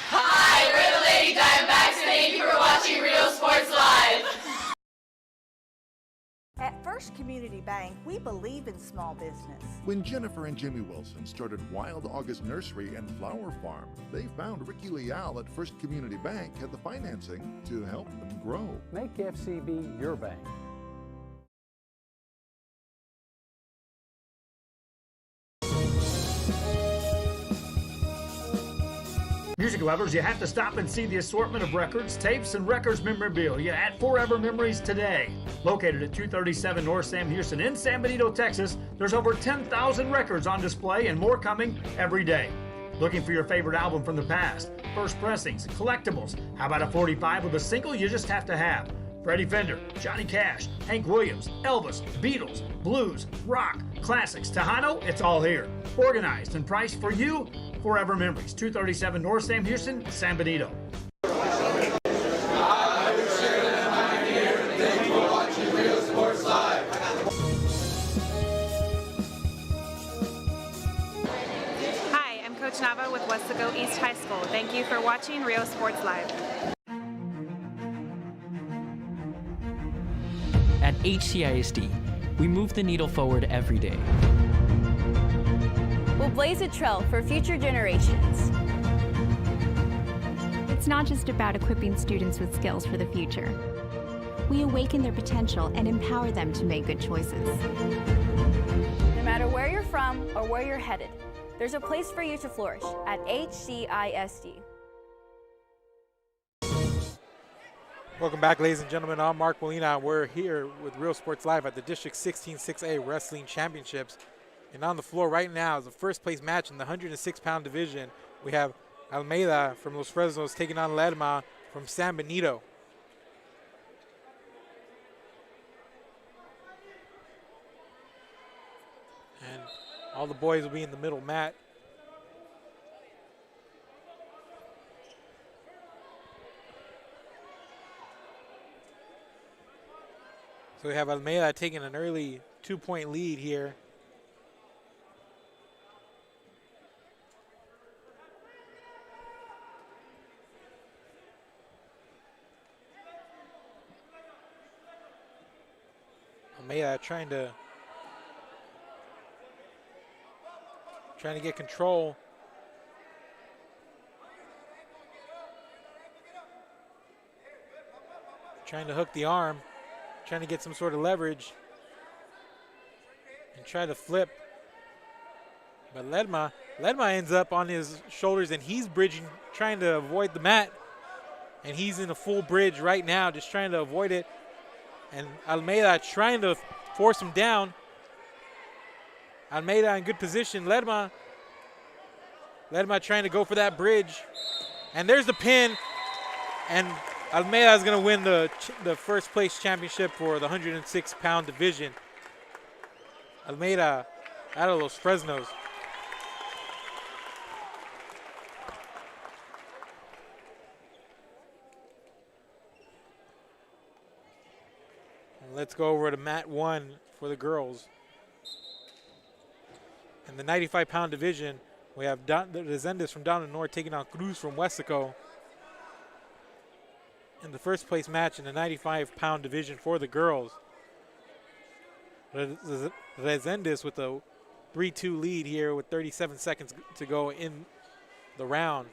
Hi, we're the Lady Diamondbacks, and thank you for watching Real Sports Live. At First Community Bank, we believe in small business. When Jennifer and Jimmy Wilson started Wild August Nursery and Flower Farm, they found Ricky Leal at First Community Bank had the financing to help them grow. Make FCB your bank. Music lovers, you have to stop and see the assortment of records, tapes, and records memorabilia at Forever Memories today. Located at 237 North Sam Houston in San Benito, Texas, there's over 10,000 records on display and more coming every day. Looking for your favorite album from the past, first pressings, collectibles. How about a 45 with a single you just have to have? Freddie Fender, Johnny Cash, Hank Williams, Elvis, Beatles, blues, rock, classics, Tejano, it's all here. Organized and priced for you. Forever Memories, 237 North Sam Houston, San Benito. Hi, I'm Coach Nava with Westaco East High School. Thank you for watching Real Sports Live. At HCISD, we move the needle forward every day. We'll blaze a trail for future generations. It's not just about equipping students with skills for the future. We awaken their potential and empower them to make good choices. No matter where you're from or where you're headed, there's a place for you to flourish at HCISD. Welcome back, ladies and gentlemen. I'm Mark Molina. We're here with Real Sports Live at the District 16 6A Wrestling Championships. And on the floor right now is the first place match in the 106-pound division. We have Almeida from Los Fresnos taking on Lerma from San Benito. And all the boys will be in the middle mat. So we have Almeida taking an early 2-point lead here. Almeida trying to get control. Trying to hook the arm, trying to get some sort of leverage and try to flip. But Ledma ends up on his shoulders and he's bridging, trying to avoid the mat. And he's in a full bridge right now, just trying to avoid it. And Almeida trying to force him down. Almeida in good position. Ledma trying to go for that bridge. And there's the pin. And Almeida is going to win the first place championship for the 106-pound division. Almeida out of Los Fresnos. Let's go over to mat 1 for the girls. In the 95-pound division, we have Resendes from down in the north taking on Cruz from Westaco. in the first place match in the 95-pound division for the girls. Resendiz with a 3-2 lead here with 37 seconds to go in the round.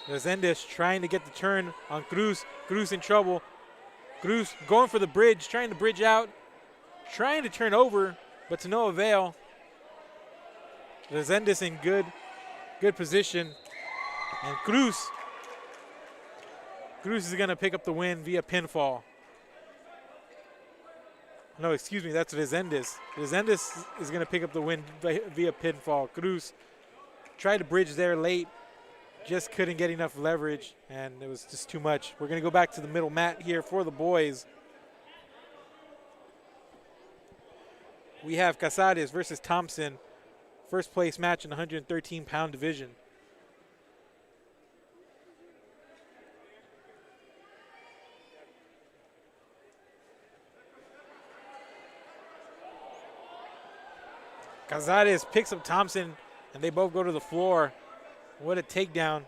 Resendiz trying to get the turn on Cruz. Cruz in trouble. Cruz going for the bridge, trying to bridge out, trying to turn over, but to no avail. Resendiz in good position. And Cruz is going to pick up the win via pinfall. No, excuse me, that's Resendiz. Resendiz is going to pick up the win via pinfall. Cruz tried to bridge there late, just couldn't get enough leverage, and it was just too much. We're going to go back to the middle mat here for the boys. We have Casares versus Thompson. First place match in the 113-pound division. Casares picks up Thompson, and they both go to the floor. What a takedown.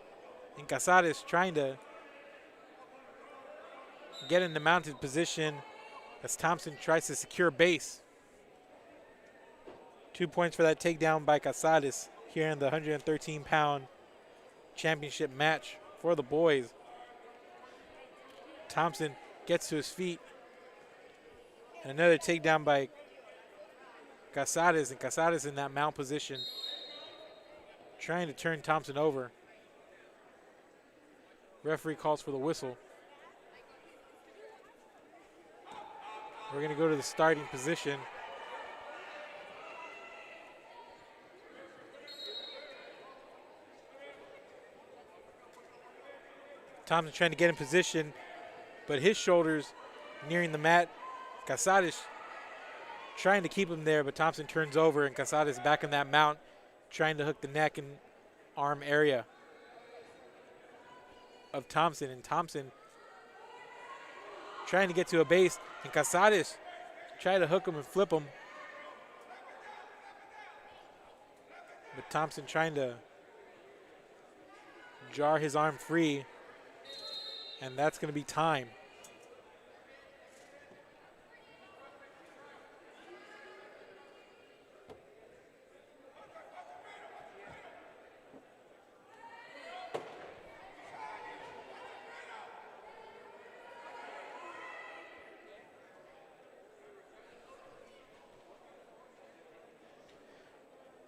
And Casares trying to get in the mounted position as Thompson tries to secure base. 2 points for that takedown by Casares here in the 113-pound championship match for the boys. Thompson gets to his feet. And another takedown by Casares, and Casares in that mount position, trying to turn Thompson over. Referee calls for the whistle. We're going to go to the starting position. Thompson trying to get in position, but his shoulders nearing the mat. Casares trying to keep him there, but Thompson turns over, and Casares back in that mount, trying to hook the neck and arm area of Thompson. And Thompson trying to get to a base, and Casares try to hook him and flip him. But Thompson trying to jar his arm free, and that's going to be time.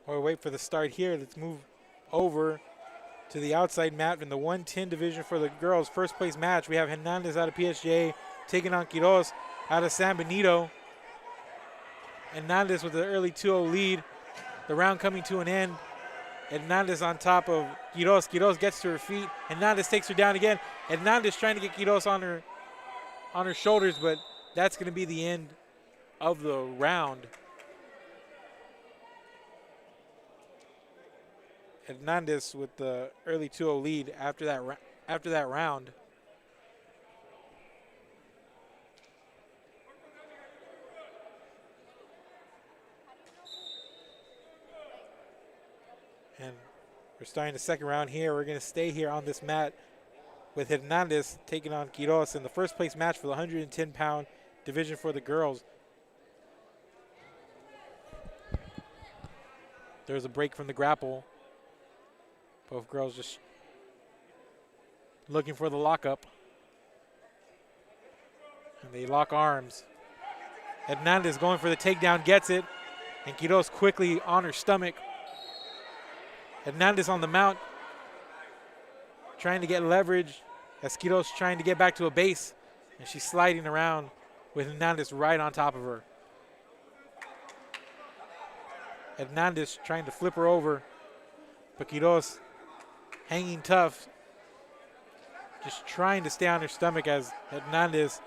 While we wait for the start here, let's move over to the outside mat in the 110 division for the girls. First place match, we have Hernandez out of PSJ taking on Quiroz out of San Benito. Hernandez with an early 2-0 lead. The round coming to an end. Hernandez on top of Quiroz. Quiroz gets to her feet. Hernandez takes her down again. Hernandez trying to get Quiroz on her shoulders, but that's going to be the end of the round. Hernandez with the early 2-0 lead after that round. And we're starting the second round here. We're going to stay here on this mat with Hernandez taking on Quiroz in the first place match for the 110-pound division for the girls. There's a break from the grapple. Both girls just looking for the lockup. And they lock arms. Hernandez going for the takedown, gets it. And Quiroz quickly on her stomach. Hernandez on the mount, trying to get leverage as Quiroz trying to get back to a base. And she's sliding around with Hernandez right on top of her. Hernandez trying to flip her over, but Quiroz hanging tough, just trying to stay on her stomach as Hernandez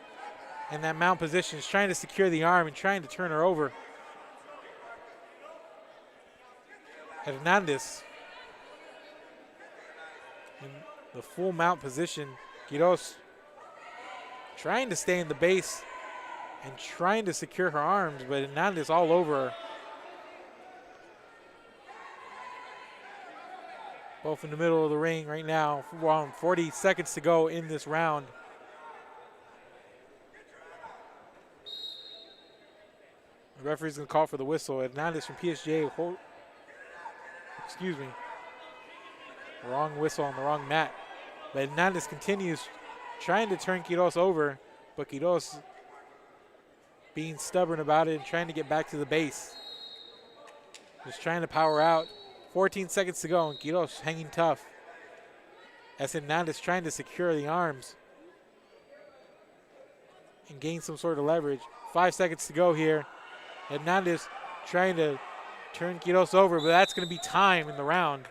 in that mount position is trying to secure the arm and trying to turn her over. Hernandez in the full mount position. Quiroz trying to stay in the base and trying to secure her arms, but Hernandez all over her. Both in the middle of the ring right now. Around 40 seconds to go in this round. The referee's going to call for the whistle. Hernandez from PSGA. Excuse me. Wrong whistle on the wrong mat. But Hernandez continues trying to turn Quiros over, but Quiros being stubborn about it and trying to get back to the base. Just trying to power out. 14 seconds to go, and Quiros hanging tough. As Hernandez trying to secure the arms and gain some sort of leverage. 5 seconds to go here. Hernandez trying to turn Quiros over, but that's going to be time in the round.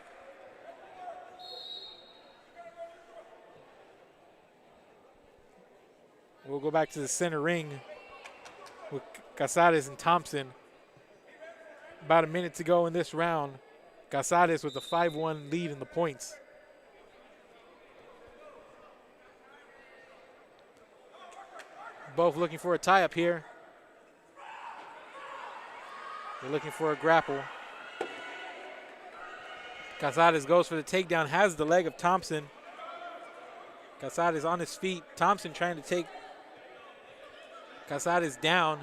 We'll go back to the center ring with Casares and Thompson. About a minute to go in this round. Casares with a 5-1 lead in the points. Both looking for a tie-up here. They're looking for a grapple. Casares goes for the takedown, has the leg of Thompson. Casares on his feet. Thompson trying to take Casares down.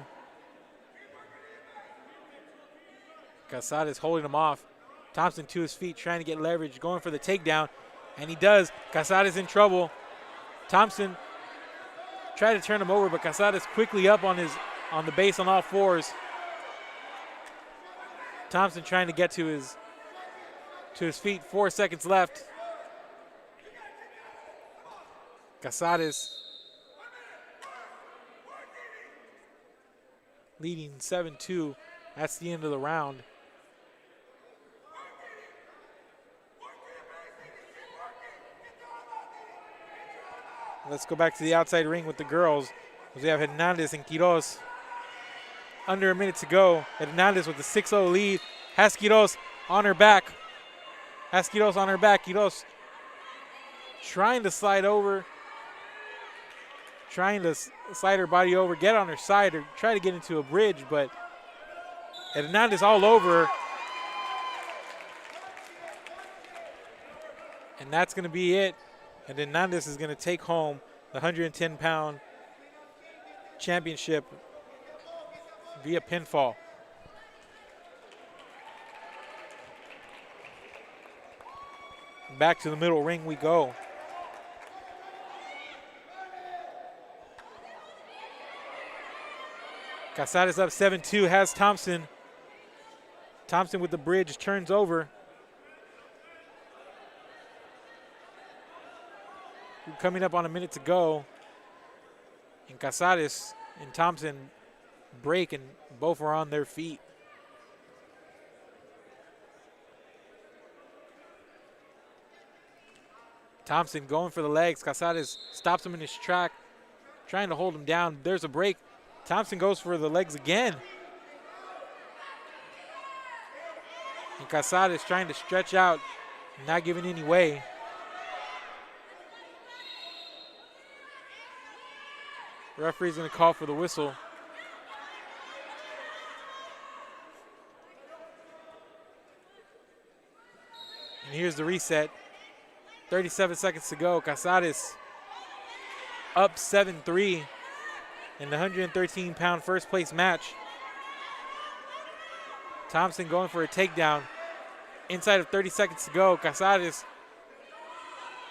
Casares holding him off. Thompson to his feet, trying to get leverage, going for the takedown, and he does. Casares in trouble. Thompson tried to turn him over, but Casares quickly up on the base on all fours. Thompson trying to get to his feet. 4 seconds left. Casares leading 7-2. That's the end of the round. Let's go back to the outside ring with the girls. We have Hernandez and Quiros. Under a minute to go. Hernandez with the 6-0 lead. Has Quiros on her back. Quiros trying to slide over. Trying to slide her body over, get on her side, or try to get into a bridge, but Hernandez all over her. And that's going to be it. And Hernandez is going to take home the 110-pound championship via pinfall. Back to the middle ring we go. Casares up 7-2, has Thompson. Thompson with the bridge, turns over. We're coming up on a minute to go. And Casares and Thompson break, and both are on their feet. Thompson going for the legs. Casares stops him in his track, trying to hold him down. There's a break. Thompson goes for the legs again. And Casares trying to stretch out, not giving any way. Referee's going to call for the whistle. And here's the reset. 37 seconds to go. Casares up 7-3 in the 113-pound first place match. Thompson going for a takedown. Inside of 30 seconds to go. Casares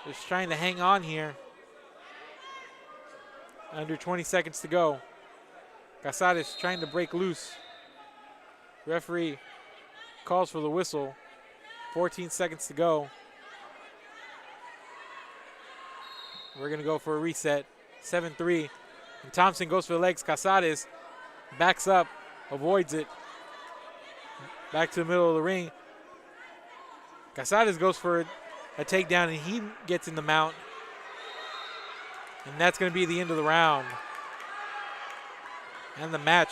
is trying to hang on here. Under 20 seconds to go. Casares trying to break loose. Referee calls for the whistle. 14 seconds to go. We're going to go for a reset. 7-3. And Thompson goes for the legs. Casares backs up, avoids it. Back to the middle of the ring. Casares goes for a takedown, and he gets in the mount. And that's going to be the end of the round. And the match.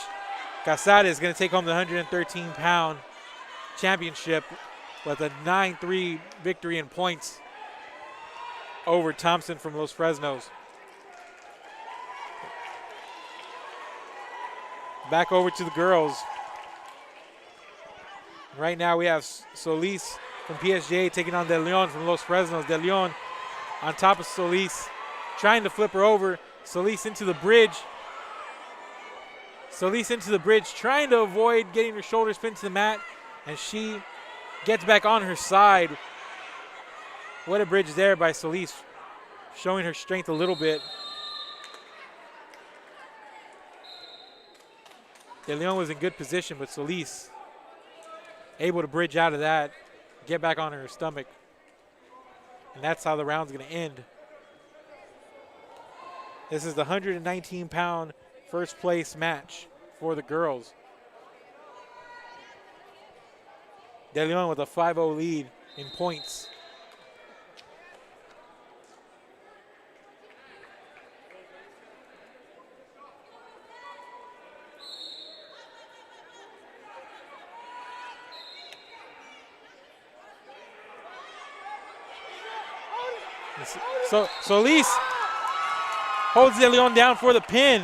Casares is going to take home the 113-pound championship with a 9-3 victory in points over Thompson from Los Fresnos. Back over to the girls. Right now we have Solis from PSG taking on De Leon from Los Fresnos. De Leon on top of Solis, trying to flip her over. Solis into the bridge. Solis into the bridge, trying to avoid getting her shoulders pinned to the mat, and she gets back on her side. What a bridge there by Solis, showing her strength a little bit. De Leon was in good position, but Solis able to bridge out of that, get back on her stomach. And that's how the round's going to end. This is the 119-pound first place match for the girls. De Leon with a 5-0 lead in points. So Solis holds De Leon down for the pin.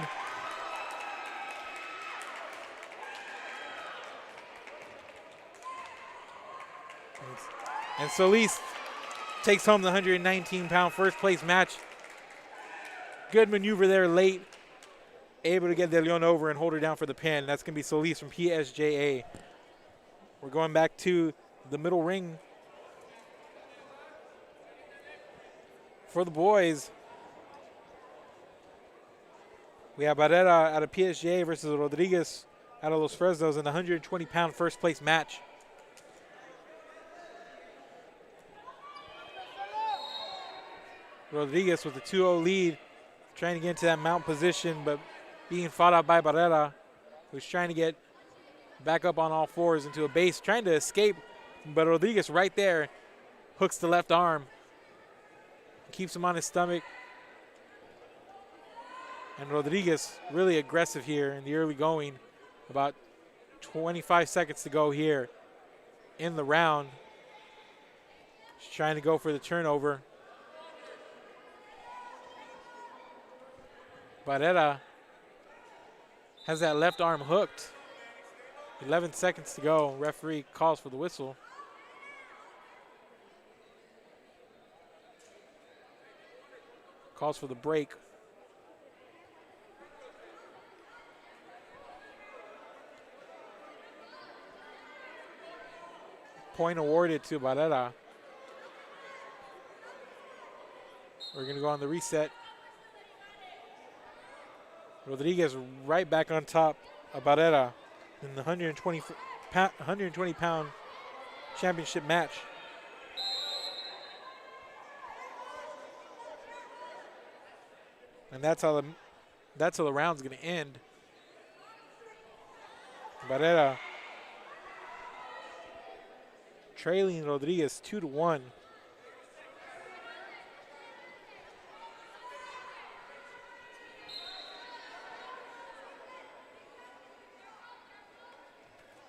And Solis takes home the 119-pound first place match. Good maneuver there late. Able to get De Leon over and hold her down for the pin. That's going to be Solis from PSJA. We're going back to the middle ring for the boys. We have Barrera out of PSJ versus Rodriguez out of Los Fresnos in the 120-pound first place match. Rodriguez with a 2-0 lead, trying to get into that mount position, but being fought out by Barrera, who's trying to get back up on all fours into a base, trying to escape, but Rodriguez right there hooks the left arm, keeps him on his stomach. And Rodriguez really aggressive here in the early going. About 25 seconds to go here in the round. She's trying to go for the turnover. Barrera has that left arm hooked. 11 seconds to go. Referee calls for the whistle. Calls for the break. Point awarded to Barrera. We're going to go on the reset. Rodriguez right back on top of Barrera in the 120-pound championship match. And that's how the round's going to end. Barrera trailing Rodriguez 2-1.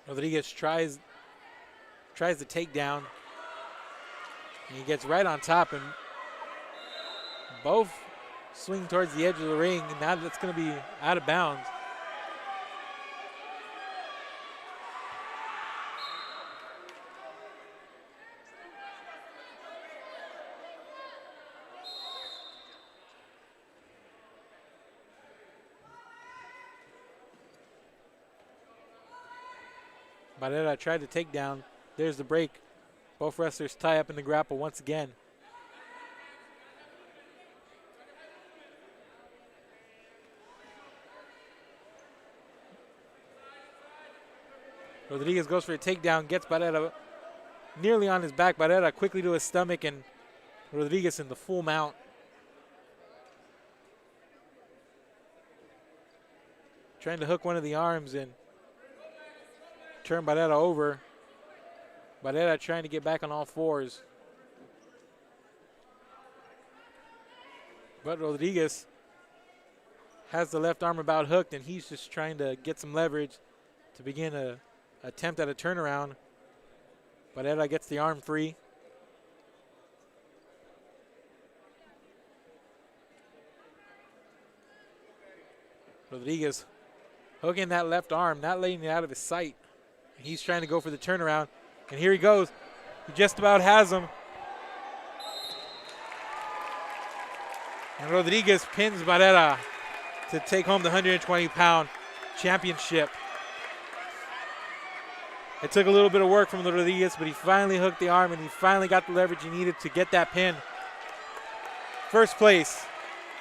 Rodriguez tries the takedown, and he gets right on top, and both swing towards the edge of the ring, and now that's going to be out of bounds. Barrera tried to take down. There's the break. Both wrestlers tie up in the grapple once again. Rodriguez goes for a takedown, gets Barrera nearly on his back. Barrera quickly to his stomach, and Rodriguez in the full mount. Trying to hook one of the arms and turn Barrera over. Barrera trying to get back on all fours. But Rodriguez has the left arm about hooked, and he's just trying to get some leverage to begin a attempt at a turnaround. Barrera gets the arm free. Rodriguez hooking that left arm, not letting it out of his sight. He's trying to go for the turnaround, and here he goes. He just about has him. And Rodriguez pins Barrera to take home the 120-pound championship. It took a little bit of work from Rodriguez, but he finally hooked the arm and he finally got the leverage he needed to get that pin. First place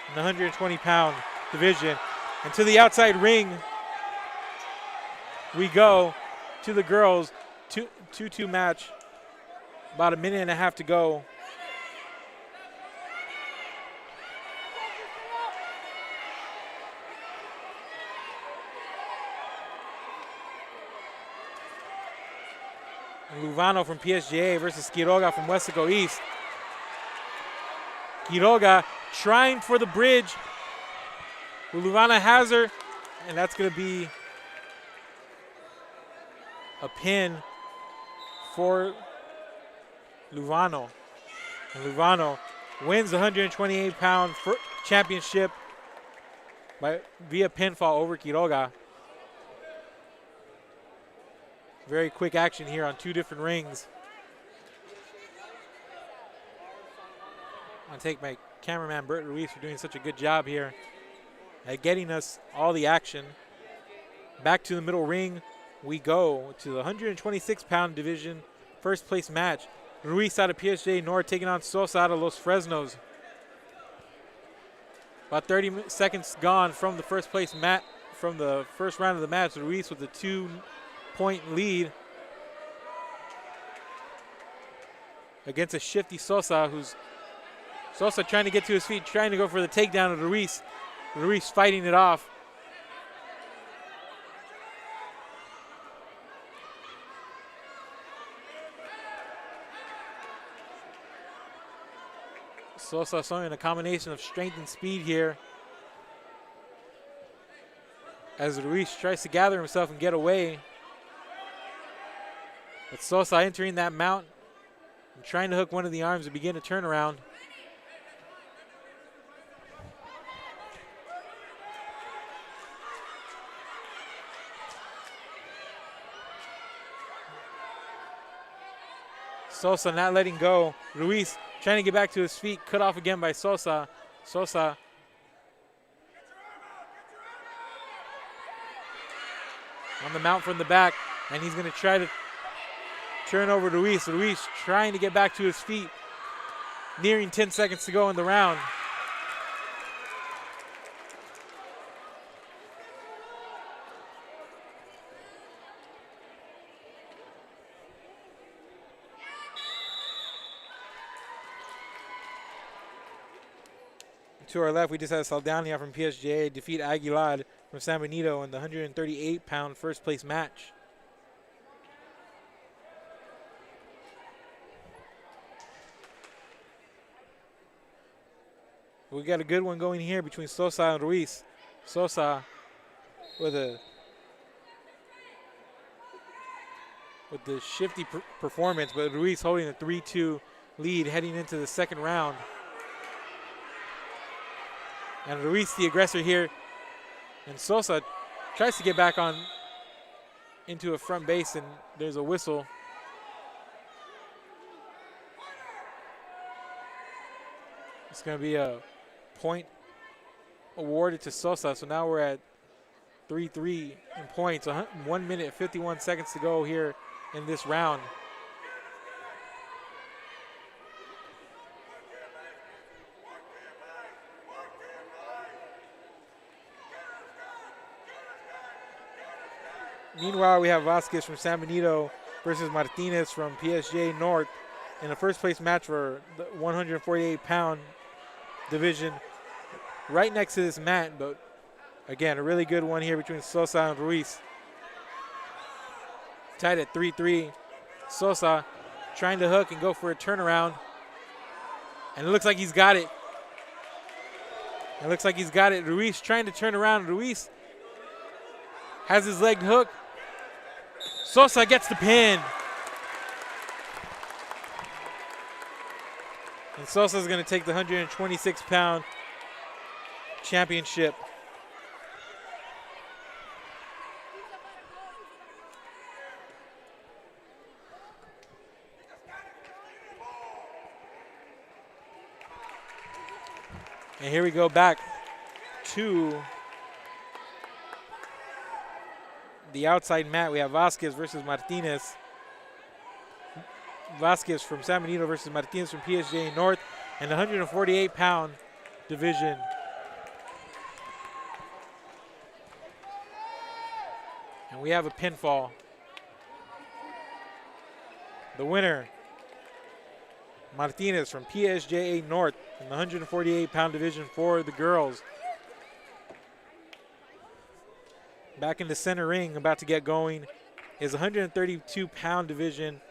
in the 120-pound division. And to the outside ring we go to the girls. 2-2 match. About a minute and a half to go. Luvano from PSGA versus Quiroga from Westaco East. Quiroga trying for the bridge. Luvano has her, and that's going to be a pin for Luvano. And Luvano wins the 128-pound championship via pinfall over Quiroga. Very quick action here on two different rings. I want to thank my cameraman Bert Ruiz for doing such a good job here at getting us all the action. Back to the middle ring we go to the 126-pound division first place match. Ruiz out of PSJ North taking on Sosa out of Los Fresnos. About 30 seconds gone from the first place from the first round of the match. Ruiz with a 2-point lead against a shifty Sosa, who's Sosa trying to get to his feet, trying to go for the takedown of Ruiz. Ruiz fighting it off. Sosa showing a combination of strength and speed here as Ruiz tries to gather himself and get away. But Sosa entering that mount and trying to hook one of the arms to begin a turnaround. Sosa not letting go. Ruiz trying to get back to his feet, cut off again by Sosa. Sosa on the mount from the back, and he's going to try to turn over Ruiz. Ruiz trying to get back to his feet. Nearing 10 seconds to go in the round. To our left, we just had Saldana from PSGA defeat Aguilar from San Benito in the 138-pound first place match. We got a good one going here between Sosa and Ruiz. Sosa with the shifty performance, but Ruiz holding a 3-2 lead heading into the second round. And Ruiz the aggressor here. And Sosa tries to get back on into a front base, and there's a whistle. It's going to be a point awarded to Sosa. So now we're at 3-3 in points. 1 minute, 51 seconds to go here in this round. Meanwhile, we have Vasquez from San Benito versus Martinez from PSJ North in the first place match for the 148-pound division right next to this mat. But again, a really good one here between Sosa and Ruiz. Tied at 3-3. Sosa trying to hook and go for a turnaround. And it looks like he's got it. Ruiz trying to turn around. Ruiz has his leg hooked. Sosa gets the pin. And Sosa's going to take the 126-pound championship. And here we go back to the outside mat. We have Vasquez versus Martinez. Vasquez from San Benito versus Martinez from PSJ North, and the 148-pound division. And we have a pinfall. The winner, Martinez from PSJA North in the 148-pound division for the girls. Back in the center ring, about to get going, is 132-pound division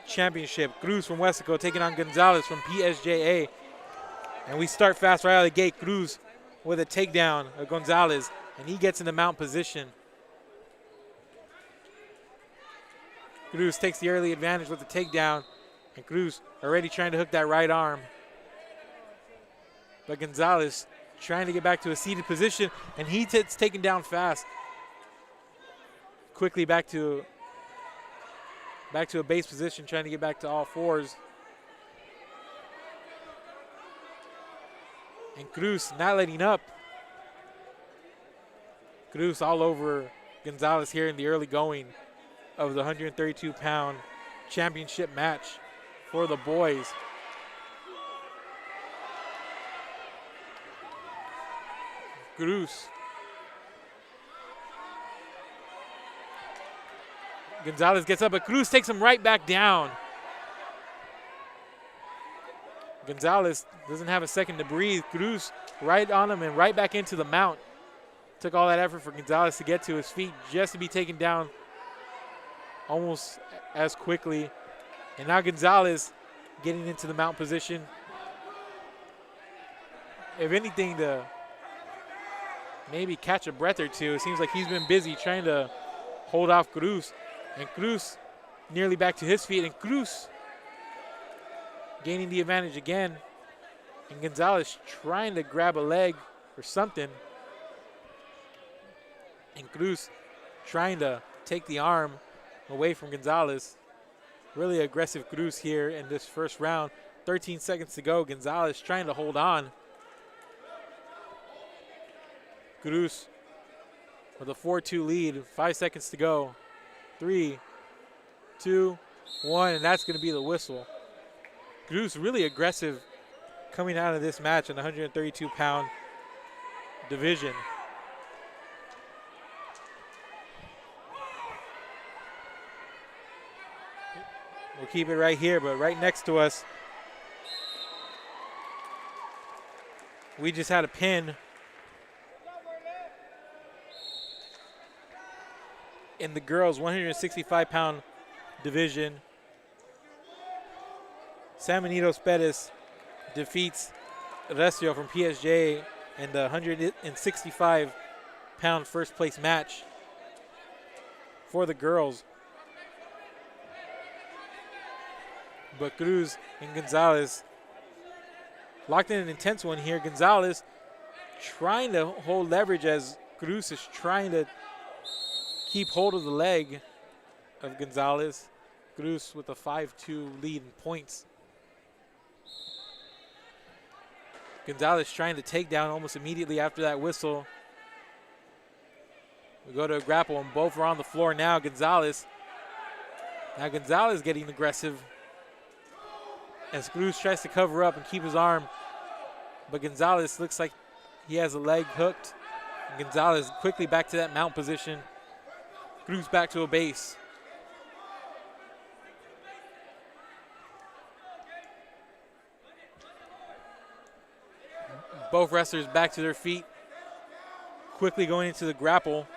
championship. Cruz from Westaco taking on Gonzalez from PSJA. And we start fast right out of the gate. Cruz with a takedown of Gonzalez, and he gets in the mount position. Cruz takes the early advantage with the takedown, and Cruz already trying to hook that right arm. But Gonzalez trying to get back to a seated position, and he gets taken down fast. Quickly back to a base position, trying to get back to all fours. And Cruz not letting up. Cruz all over Gonzalez here in the early going of the 132-pound championship match for the boys. Cruz. Gonzalez gets up, but Cruz takes him right back down. Gonzalez doesn't have a second to breathe. Cruz right on him and right back into the mount. Took all that effort for Gonzalez to get to his feet just to be taken down almost as quickly. And now Gonzalez getting into the mount position. If anything, to maybe catch a breath or two. It seems like he's been busy trying to hold off Cruz. And Cruz nearly back to his feet. And Cruz gaining the advantage again. And Gonzalez trying to grab a leg or something. And Cruz trying to take the arm away from Gonzalez. Really aggressive Cruz here in this first round. 13 seconds to go. Gonzalez trying to hold on. Cruz with a 4-2 lead. 5 seconds to go. 3, 2, 1, and that's going to be the whistle. Cruz really aggressive coming out of this match in the 132-pound division. We'll keep it right here, but right next to us, we just had a pin in the girls' 165-pound division. San Benito Spedis defeats Recio from PSJ in the 165-pound first place match for the girls. But Cruz and Gonzalez locked in an intense one here. Gonzalez trying to hold leverage as Cruz is trying to keep hold of the leg of Gonzalez. Cruz with a 5-2 lead in points. Gonzalez trying to take down almost immediately after that whistle. We go to a grapple and both are on the floor now. Gonzalez getting aggressive as Cruz tries to cover up and keep his arm. But Gonzalez looks like he has a leg hooked. And Gonzalez quickly back to that mount position. Cruz back to a base. Both wrestlers back to their feet. Quickly going into the grapple.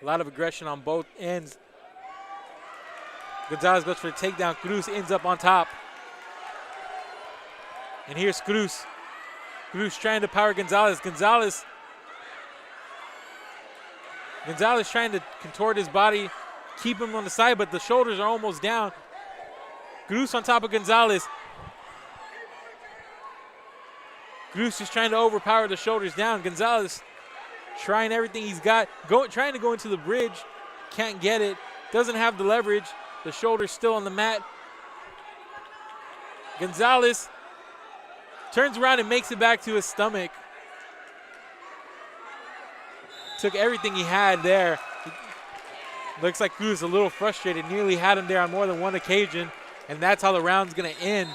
A lot of aggression on both ends. Gonzalez goes for the takedown. Cruz ends up on top. And here's Cruz. Cruz trying to power Gonzalez. Gonzalez trying to contort his body, keep him on the side, but the shoulders are almost down. Cruz on top of Gonzalez. Cruz is trying to overpower the shoulders down. Gonzalez trying everything he's got, trying to go into the bridge. Can't get it. Doesn't have the leverage. The shoulder's still on the mat. Gonzalez Turns around and makes it back to his stomach. Took everything he had there. Looks like Cruz a little frustrated. Nearly had him there on more than one occasion. And that's how the round's going to end.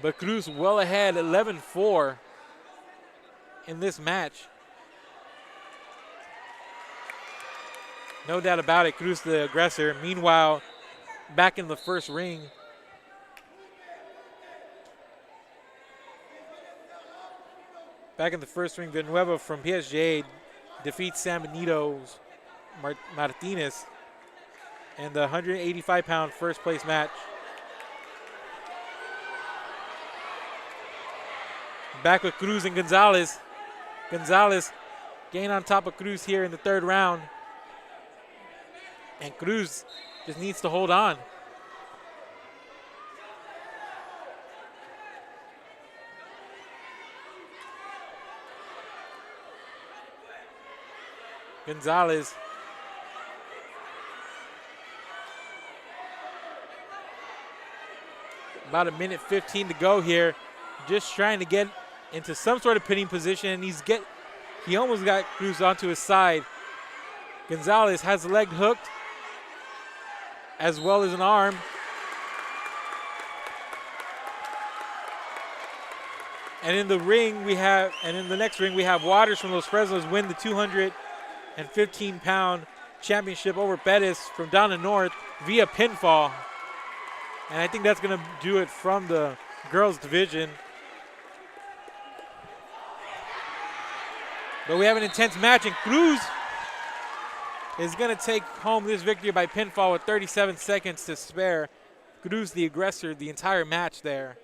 But Cruz well ahead, 11-4 in this match. No doubt about it, Cruz the aggressor. Meanwhile, back in the first ring, Villanueva from PSG defeats San Benito's Martinez in the 185-pound first place match. Back with Cruz and Gonzalez. Gonzalez gain on top of Cruz here in the third round. And Cruz just needs to hold on. Gonzalez. About a minute 15 to go here. Just trying to get into some sort of pinning position, and he almost got Cruz onto his side. Gonzalez has the leg hooked as well as an arm. And in the next ring we have Waters from Los Fresnos win the 215-pound championship over Bettis from down the north via pinfall. And I think that's going to do it from the girls division. But we have an intense match, and Cruz is going to take home this victory by pinfall with 37 seconds to spare. Cruz the aggressor the entire match there.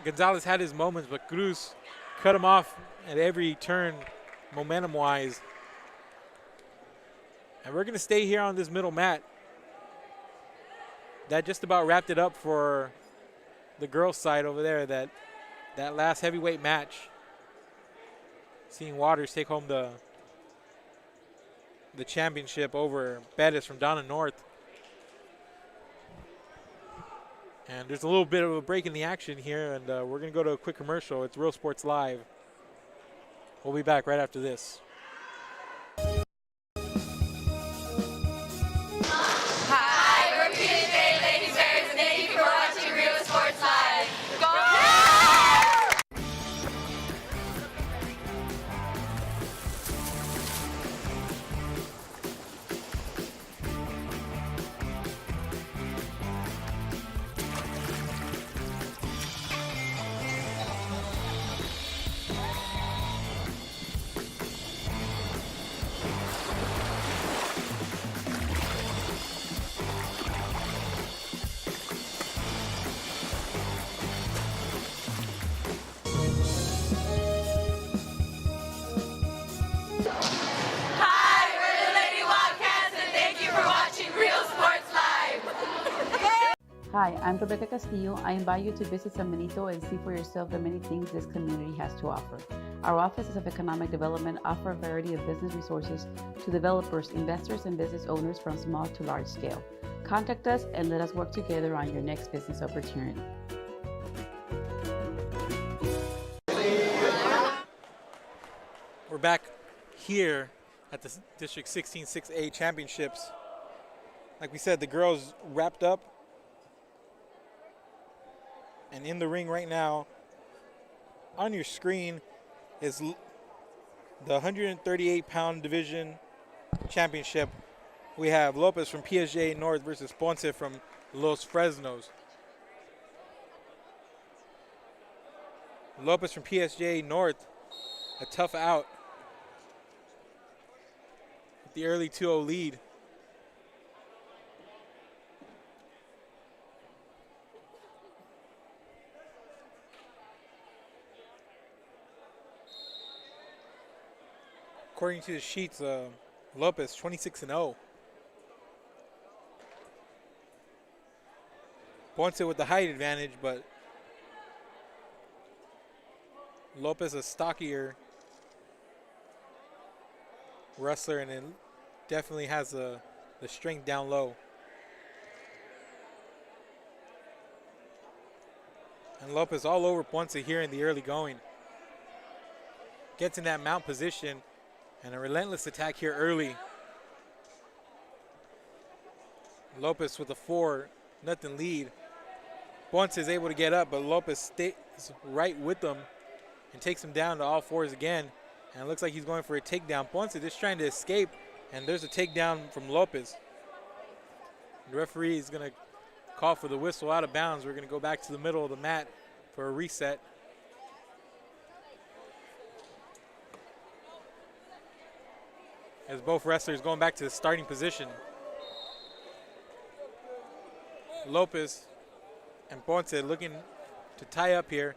Gonzalez had his moments, but Cruz cut him off at every turn, momentum-wise. And we're going to stay here on this middle mat. That just about wrapped it up for the girls' side over there, that last heavyweight match. Seeing Waters take home the championship over Bettis from down in north. And there's a little bit of a break in the action here, and we're going to go to a quick commercial. It's Real Sports Live. We'll be back right after this. Hi, we're PJ Lady Bears, and thank you for watching Real Sports Live. Go! Hi, we're the Lady Wildcats, and thank you for watching Real Sports Live. Hi, I'm Rebecca Castillo. I invite you to visit San Benito and see for yourself the many things this community has to offer. Our offices of economic development offer a variety of business resources to developers, investors, and business owners from small to large scale. Contact us and let us work together on your next business opportunity. We're back here at the District 16 6A Championships. Like we said, the girls wrapped up. And in the ring right now, on your screen, is the 138-pound division championship. We have Lopez from PSG North versus Ponce from Los Fresnos. Lopez from PSG North, a tough out. With the early 2-0 lead. According to the sheets, Lopez 26-0. Ponce with the height advantage, but Lopez a stockier wrestler, and it definitely has the strength down low. And Lopez all over Ponce here in the early going. Gets in that mount position and a relentless attack here early. Lopez with a 4-0 lead. Ponce is able to get up, but Lopez stays right with them and takes him down to all fours again. And it looks like he's going for a takedown. Ponce just trying to escape, and there's a takedown from Lopez. The referee is going to call for the whistle out of bounds. We're going to go back to the middle of the mat for a reset. As both wrestlers going back to the starting position. Lopez and Ponce looking to tie up here.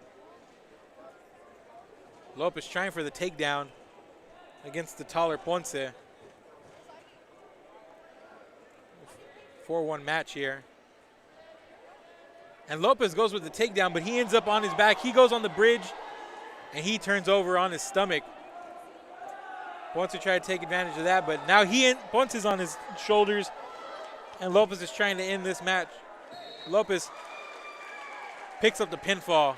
Lopez trying for the takedown against the taller Ponce. 4-1 match here. And Lopez goes with the takedown, but he ends up on his back. He goes on the bridge, and he turns over on his stomach. Ponce tried to take advantage of that, but now Ponce is on his shoulders, and Lopez is trying to end this match. Lopez picks up the pinfall.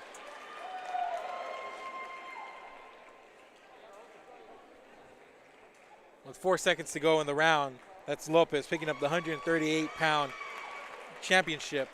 With 4 seconds to go in the round, that's Lopez picking up the 138-pound championship.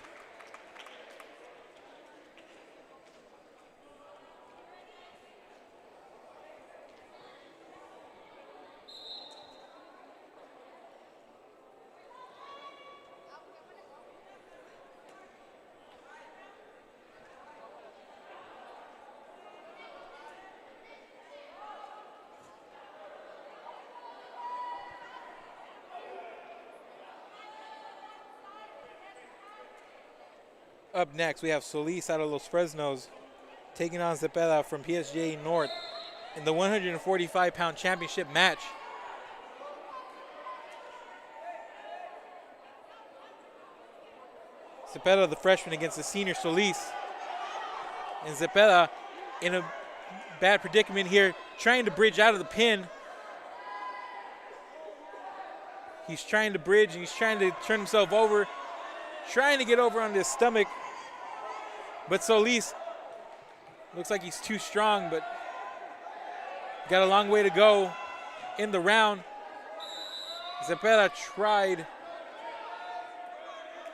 Up next, we have Solis out of Los Fresnos taking on Cepeda from PSG North in the 145-pound championship match. Cepeda, the freshman, against the senior Solis. And Cepeda in a bad predicament here, trying to bridge out of the pin. He's trying to bridge, and he's trying to turn himself over, trying to get over on his stomach. But Solis looks like he's too strong, but got a long way to go in the round. Cepeda tried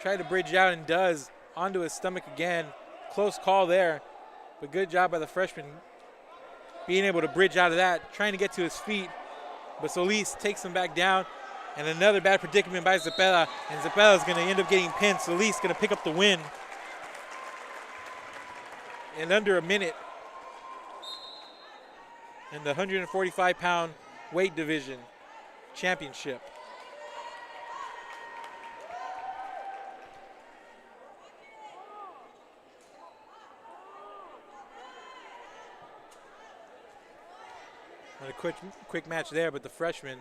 to bridge out and does onto his stomach again. Close call there, but good job by the freshman being able to bridge out of that, trying to get to his feet. But Solis takes him back down, and another bad predicament by Cepeda, and Cepeda is going to end up getting pinned. Solis going to pick up the win in under a minute in the 145-pound weight division championship. And a quick match there, but the freshman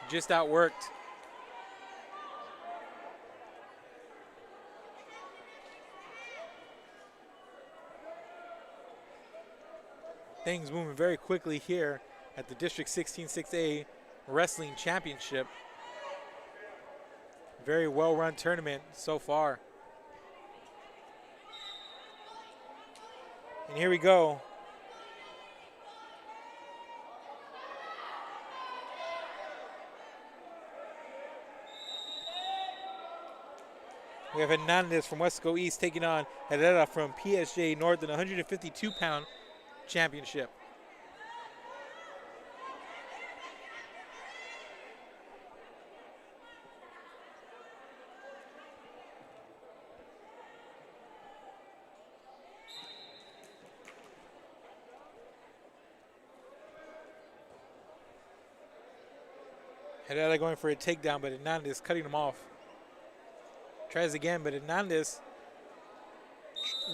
just outworked. Things moving very quickly here at the District 16-6A Wrestling Championship. Very well-run tournament so far. And here we go. We have Hernandez from Wesco East taking on Herrera from PSG North in the 152-pound championship. Herrera going for a takedown, but Hernandez cutting him off. Tries again, but Hernandez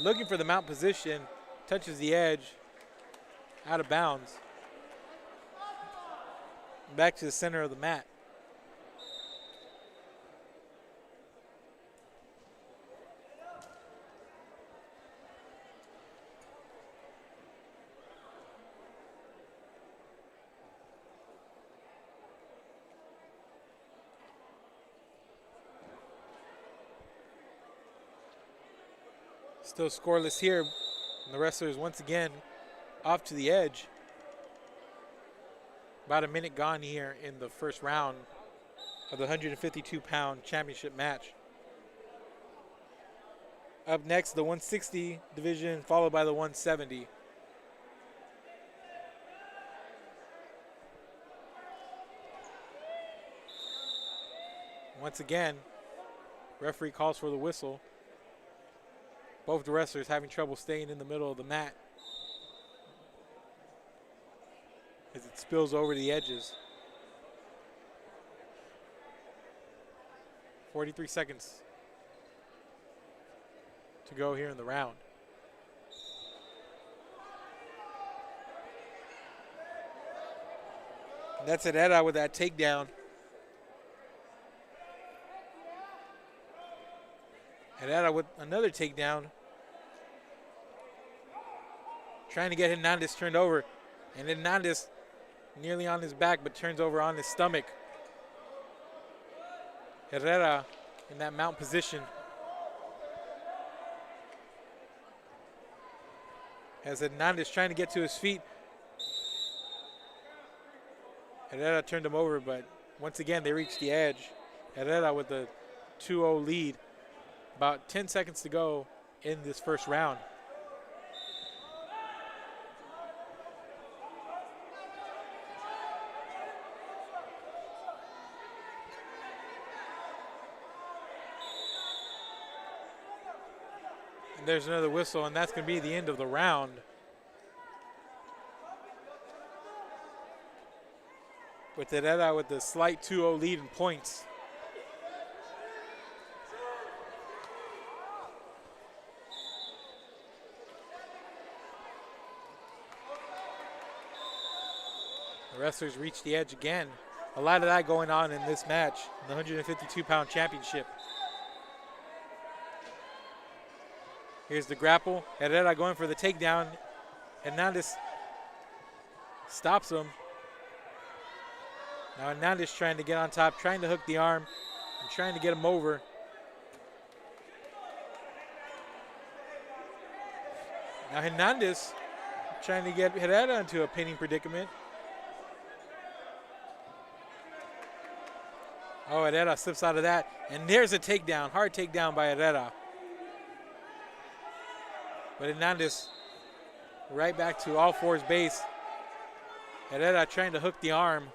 looking for the mount position, touches the edge, out of bounds. Back to the center of the mat. Still scoreless here. And the wrestlers once again off to the edge. About a minute gone here in the first round of the 152-pound championship match. Up next, the 160 division, followed by the 170. Once again, referee calls for the whistle. Both the wrestlers having trouble staying in the middle of the mat as it spills over the edges. 43 seconds to go here in the round. And that's Herrera with that takedown. Herrera with another takedown. Trying to get Hernandez turned over. And Hernandez nearly on his back, but turns over on his stomach. Herrera in that mount position. As Hernandez trying to get to his feet. Herrera turned him over, but once again they reach the edge. Herrera with the 2-0 lead. About 10 seconds to go in this first round. And there's another whistle, and that's going to be the end of the round. With Herrera with the slight 2-0 lead in points. The wrestlers reach the edge again. A lot of that going on in this match, in the 152-pound championship. Here's the grapple. Herrera going for the takedown. Hernandez stops him. Now Hernandez trying to get on top, trying to hook the arm, and trying to get him over. Now Hernandez trying to get Herrera into a pinning predicament. Oh, Herrera slips out of that. And there's a takedown, hard takedown by Herrera. But Hernandez right back to all fours base. Herrera trying to hook the arm.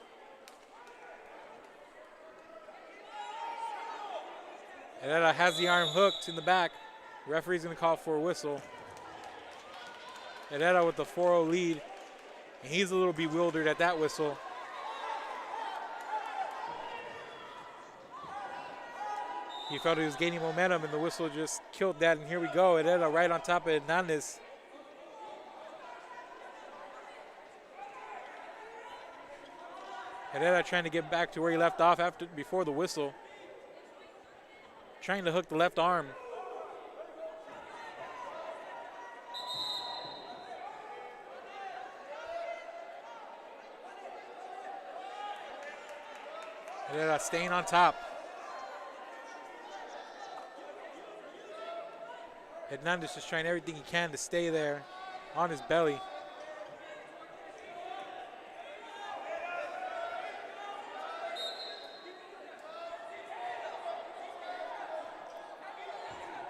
Herrera has the arm hooked in the back. The referee's going to call for a whistle. Herrera with the 4-0 lead. And he's a little bewildered at that whistle. He felt he was gaining momentum, and the whistle just killed that. And here we go, Herrera right on top of Hernandez. Herrera trying to get back to where he left off before the whistle. Trying to hook the left arm. Herrera staying on top. Hernandez just trying everything he can to stay there on his belly.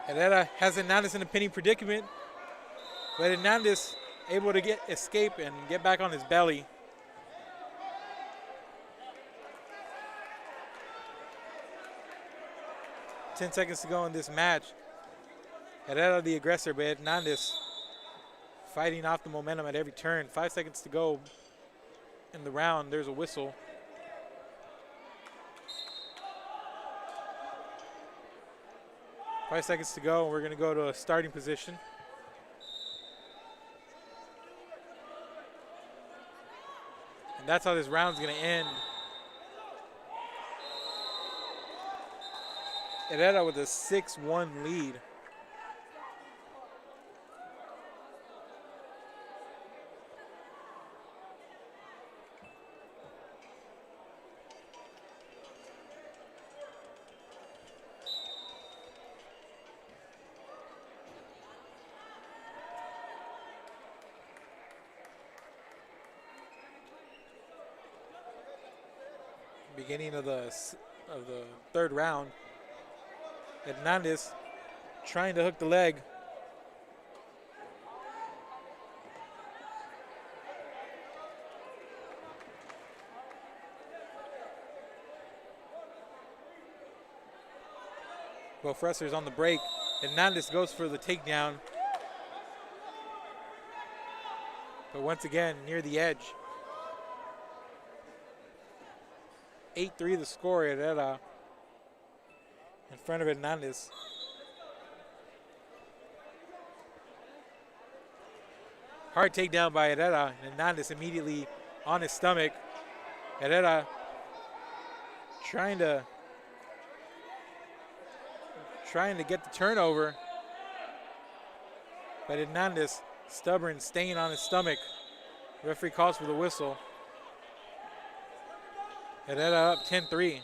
Herrera has Hernandez in a pinning predicament, but Hernandez able to escape and get back on his belly. Ten seconds to go in this match. Herrera the aggressor, but Hernandez fighting off the momentum at every turn. 5 seconds to go in the round. There's a whistle. Five seconds to go, and we're going to go to a starting position. And that's how this round's going to end. Herrera with a 6-1 lead. beginning of the third round. Hernandez trying to hook the leg. Both wrestlers on the break. Hernandez goes for the takedown. But once again, near the edge. 8-3 the score. Herrera in front of Hernandez. Hard takedown by Herrera. Hernandez immediately on his stomach. Herrera trying to get the turnover. But Hernandez, stubborn, staying on his stomach. Referee calls for the whistle. Herrera up 10-3.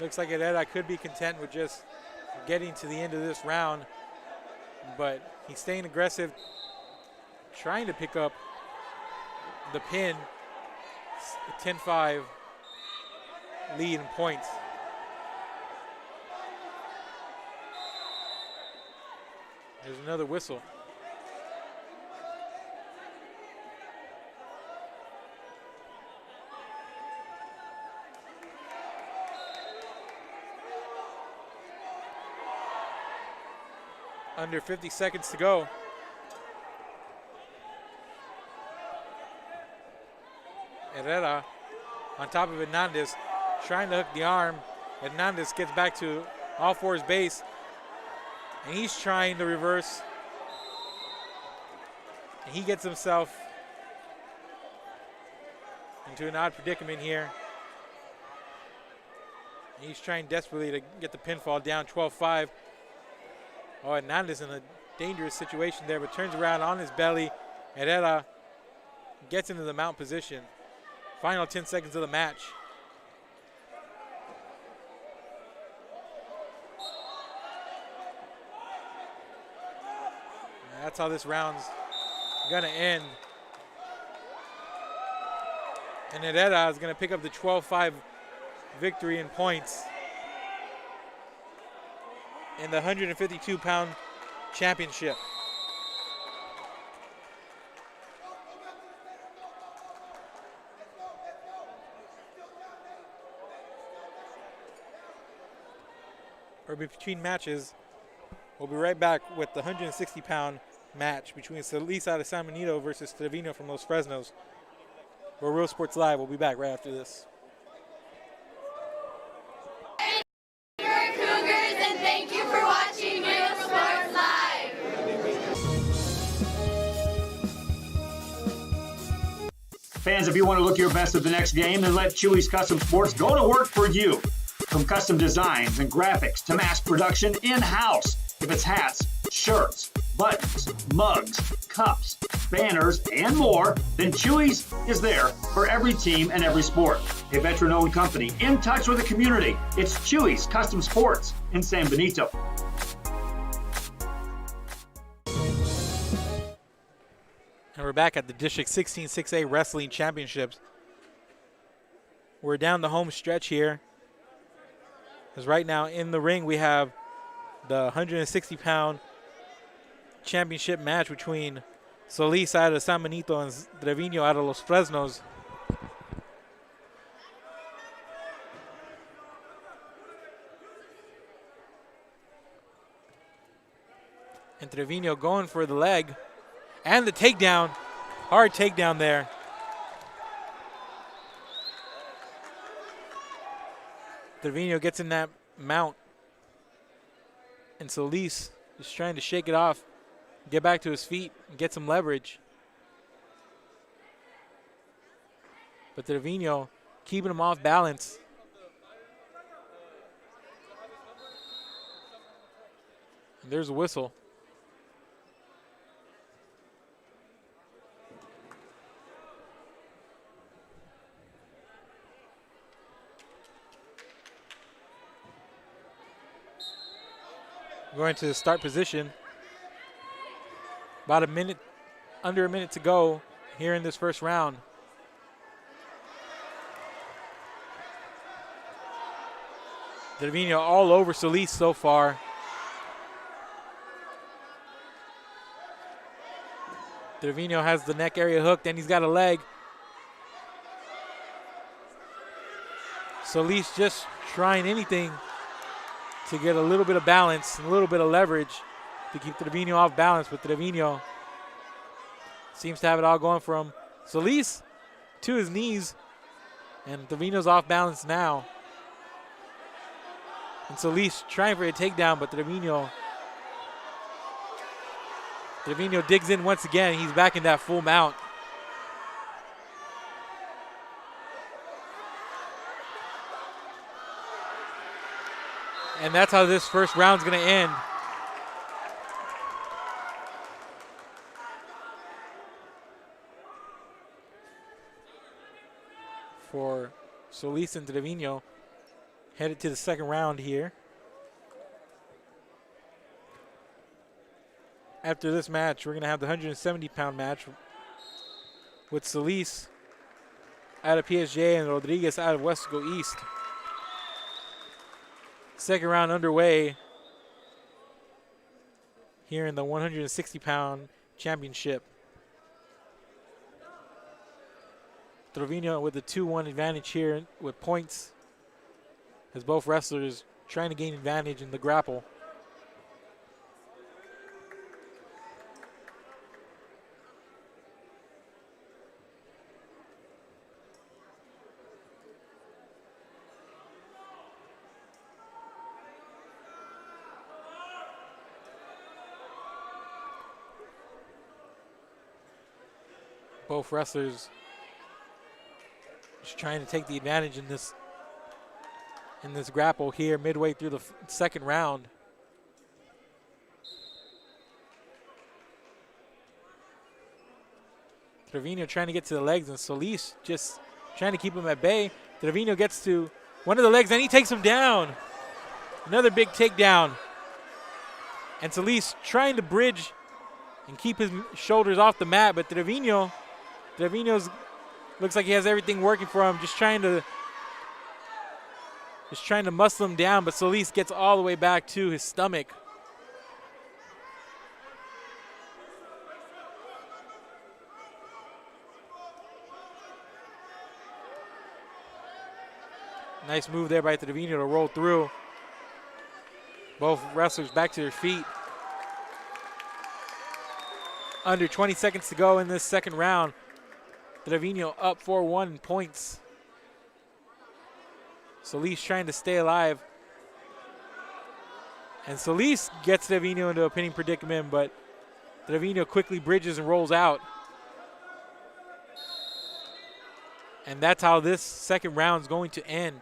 Looks like Herrera could be content with just getting to the end of this round, but he's staying aggressive, trying to pick up the pin. 10-5 lead in points. There's another whistle. Under 50 seconds to go. Herrera on top of Hernandez, trying to hook the arm. Hernandez gets back to all fours base, and he's trying to reverse. And he gets himself into an odd predicament here. He's trying desperately to get the pinfall down. 12-5. Oh, Hernandez in a dangerous situation there, but turns around on his belly. Herrera gets into the mount position. Final 10 seconds of the match. And that's how this round's gonna end. And Herrera is gonna pick up the 12-5 victory in points in the 152-pound championship. Or between matches, we'll be right back with the 160-pound match between Solis out of San Benito versus Trevino from Los Fresnos. We're Real Sports Live. We'll be back right after this. Fans, if you want to look your best at the next game, then let Chewy's Custom Sports go to work for you. From custom designs and graphics to mass production in-house. If it's hats, shirts, buttons, mugs, cups, banners, and more, then Chewy's is there for every team and every sport. A veteran-owned company in touch with the community. It's Chewy's Custom Sports in San Benito. And we're back at the District 16 6A Wrestling Championships. We're down the home stretch here. Because right now in the ring we have the 160-pound championship match between Solis out of San Benito and Trevino out of Los Fresnos. And Trevino going for the leg. And the takedown. Hard takedown there. Trevino gets in that mount. And Solis is trying to shake it off, get back to his feet, and get some leverage. But Trevino keeping him off balance. And there's a whistle. Going to the start position. About a minute, under a minute to go here in this first round. Trevino all over Solis so far. Trevino has the neck area hooked, and he's got a leg. Solis just trying anything to get a little bit of balance, a little bit of leverage to keep Trevino off balance, but Trevino seems to have it all going for him. Solis to his knees, and Trevino's off balance now. And Solis trying for a takedown, but Trevino digs in once again. He's back in that full mount. And that's how this first round's gonna end. For Solis and Trevino, headed to the second round here. After this match, we're gonna have the 170-pound match with Solis out of PSJ and Rodriguez out of Wesco East. Second round underway here in the 160-pound championship. Trevino with a 2-1 advantage here with points, as both wrestlers trying to gain advantage in the grapple. Both wrestlers just trying to take the advantage in this grapple here midway through the second round. Trevino trying to get to the legs, and Solis just trying to keep him at bay. Trevino gets to one of the legs and he takes him down. Another big takedown. And Solis trying to bridge and keep his shoulders off the mat, but Trevino's looks like he has everything working for him, just trying to muscle him down, but Solis gets all the way back to his stomach. Nice move there by Trevino to roll through. Both wrestlers back to their feet. Under 20 seconds to go in this second round. Trevino up 4-1 in points. Solis trying to stay alive. And Solis gets Trevino into a pinning predicament, but Trevino quickly bridges and rolls out. And that's how this second round is going to end.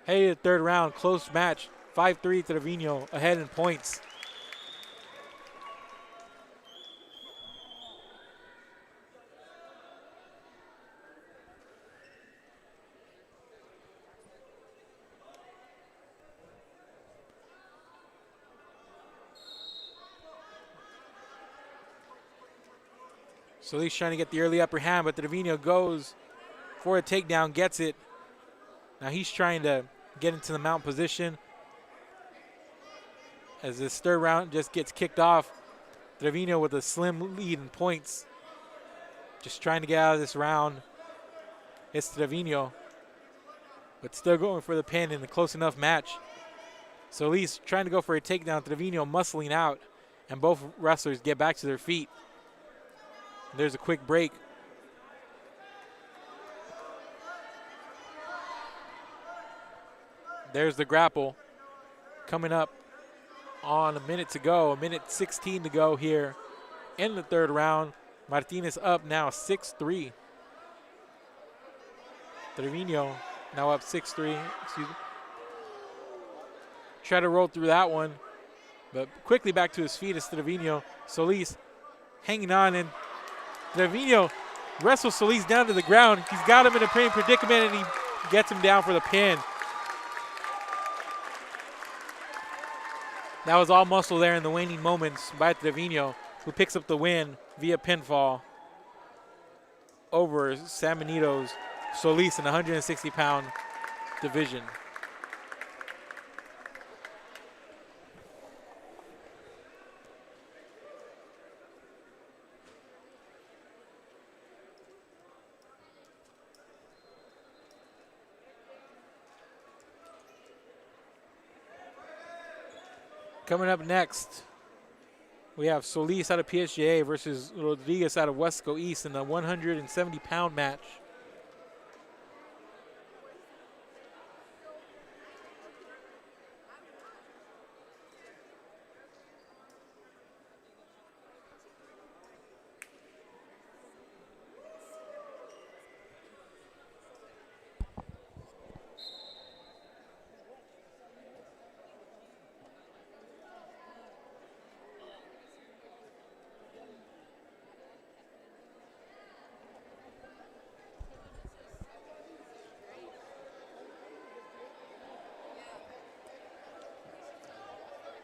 Hey, the third round, close match. 5-3 Trevino ahead in points. Solis trying to get the early upper hand, but Trevino goes for a takedown, gets it. Now he's trying to get into the mount position. As this third round just gets kicked off, Trevino with a slim lead in points. Just trying to get out of this round. It's Trevino, but still going for the pin in a close enough match. Solis trying to go for a takedown, Trevino muscling out, and both wrestlers get back to their feet. There's a quick break. There's the grapple coming up on a minute to go, a minute 16 to go here in the third round. Martinez up now 6-3. Trevino now up 6-3, excuse me. Try to roll through that one, but quickly back to his feet is Trevino. Solis hanging on, and Trevino wrestles Solis down to the ground. He's got him in a pinning predicament, and he gets him down for the pin. That was all muscle there in the waning moments by Trevino, who picks up the win via pinfall over San Benito's Solis in the 160-pound division. Coming up next, we have Solis out of PSJA versus Rodriguez out of Wesco East in the 170-pound match.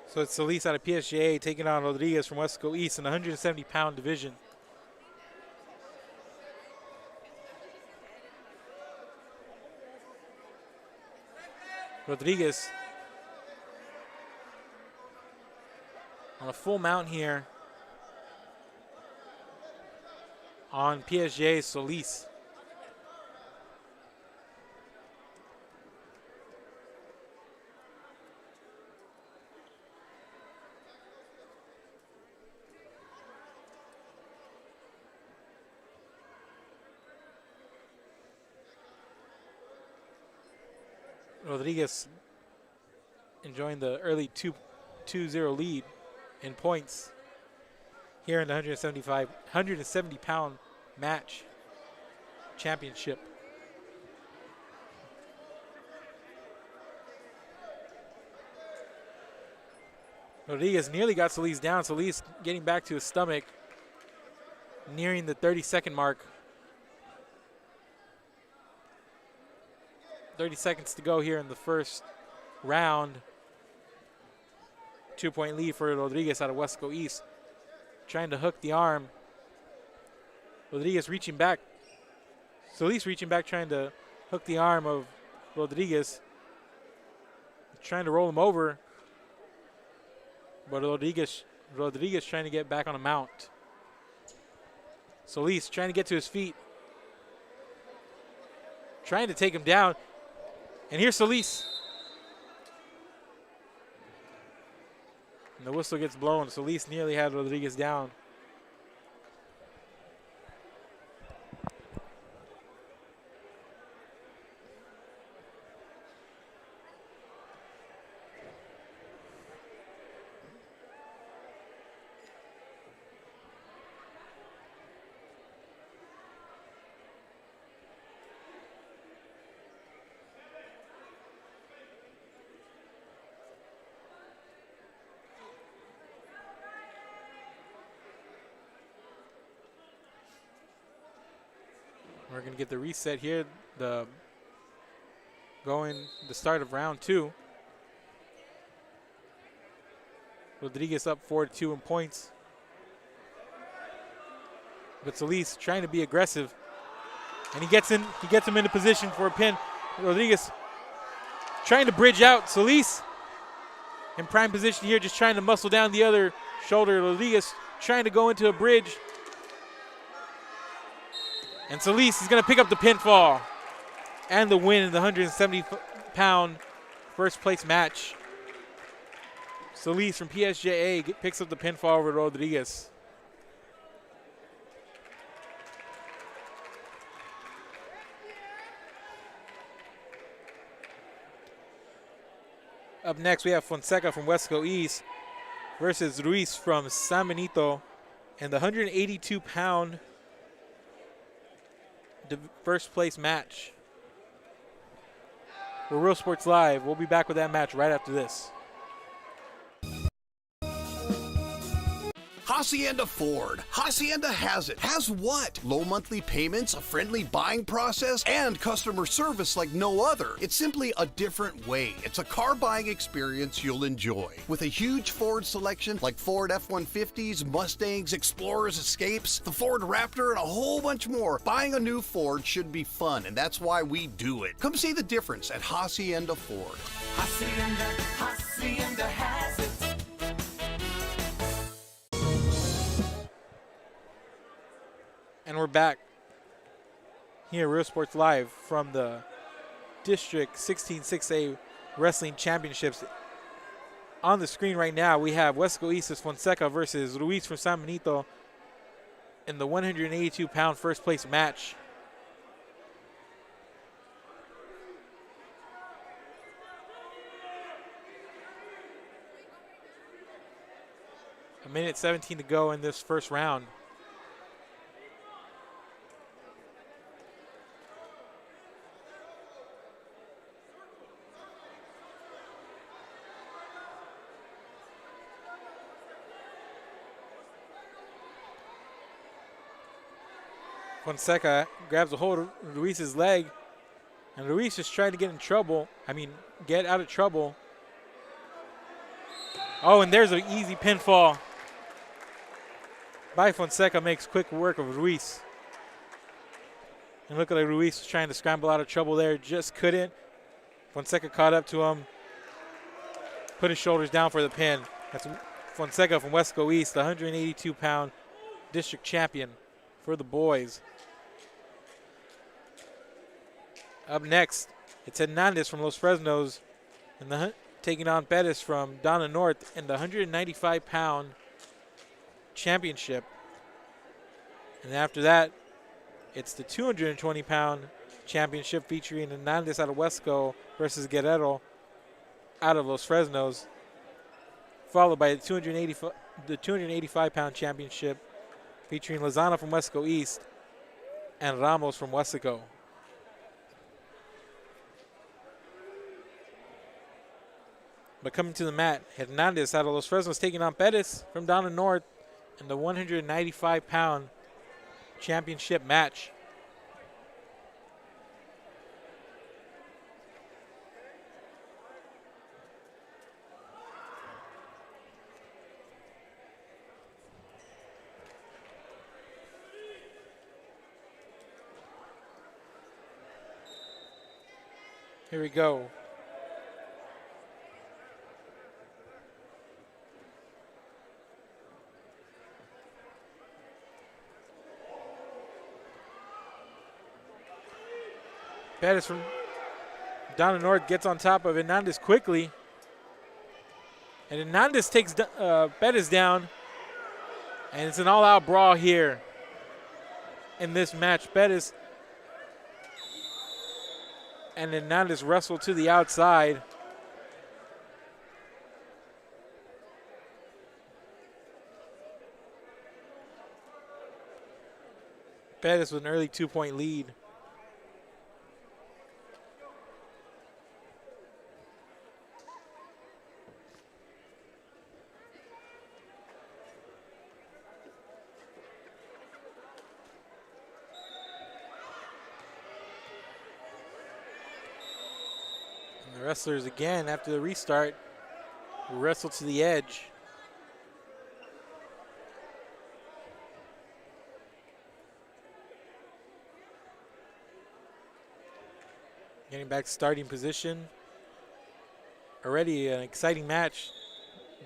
So it's Solis out of PSJA taking on Rodriguez from Wesco East in the 170-pound division. Rodriguez on a full mount here on PSJ's Solis. Rodriguez enjoying the early 2-0 lead in points here in the 170-pound match championship. Rodriguez nearly got Solis down. Solis getting back to his stomach, nearing the 30-second mark. 30 seconds to go here in the first round. 2-point lead for Rodriguez out of Wesco East. Trying to hook the arm. Rodriguez reaching back. Solis reaching back, trying to hook the arm of Rodriguez. Trying to roll him over. But Rodriguez trying to get back on a mount. Solis trying to get to his feet. Trying to take him down. And here's Solis. And the whistle gets blown. Solis nearly had Rodriguez down. We're going to get the reset here, the start of round 2. Rodriguez up 4-2 in points. But Solis trying to be aggressive. And he gets him into position for a pin. Rodriguez trying to bridge out. Solis in prime position here, just trying to muscle down the other shoulder. Rodriguez trying to go into a bridge. And Solis is going to pick up the pinfall and the win in the 170-pound first place match. Solis from PSJA picks up the pinfall over Rodriguez. Up next, we have Fonseca from Wesco East versus Ruiz from San Benito in the 182-pound first place match. For Real Sports Live, we'll be back with that match right after this. Hacienda Ford. Hacienda has it. Has what? Low monthly payments, a friendly buying process, and customer service like no other. It's simply a different way. It's a car buying experience you'll enjoy. With a huge Ford selection like Ford F-150s, Mustangs, Explorers, Escapes, the Ford Raptor, and a whole bunch more, buying a new Ford should be fun, and that's why we do it. Come see the difference at Hacienda Ford. Hacienda has it. And we're back here at Real Sports Live from the District 16-6A Wrestling Championships on the screen right now, we have Wesco East's Fonseca versus Ruiz from San Benito in the 182-pound first place match. A minute 17 to go in this first round. Fonseca grabs a hold of Ruiz's leg, and Ruiz is trying to get out of trouble. Oh, and there's an easy pinfall by Fonseca, makes quick work of Ruiz. And look like Ruiz was trying to scramble out of trouble there, just couldn't. Fonseca caught up to him, put his shoulders down for the pin. That's Fonseca from Wesco East, the 182-pound district champion for the boys. Up next, it's Hernandez from Los Fresnos and taking on Bettis from Donna North in the 195-pound championship. And after that, it's the 220-pound championship featuring Hernandez out of Wesco versus Guerrero out of Los Fresnos, followed by the 285-pound championship featuring Lozano from Wesco East and Ramos from Wesco. But coming to the mat, Hernandez out of Los Fresnos taking on Bettis from Donna North in the 195-pound championship match. Here we go. Bettis from Donna North gets on top of Hernandez quickly. And Hernandez takes Bettis down. And it's an all-out brawl here in this match. Bettis and Hernandez wrestle to the outside. Bettis with an early 2-point lead. Wrestlers again after the restart wrestle to the edge. Getting back to starting position. Already an exciting match.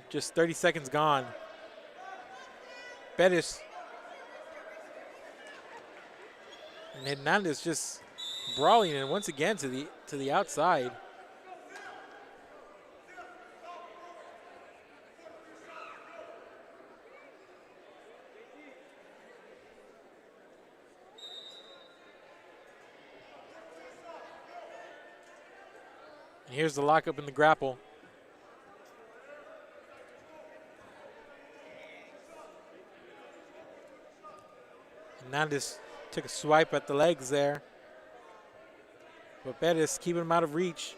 Just 30 seconds gone. Bettis and Hernandez just brawling, and once again to the outside. Here's the lockup in the grapple. Hernandez took a swipe at the legs there. But Bettis keeping him out of reach.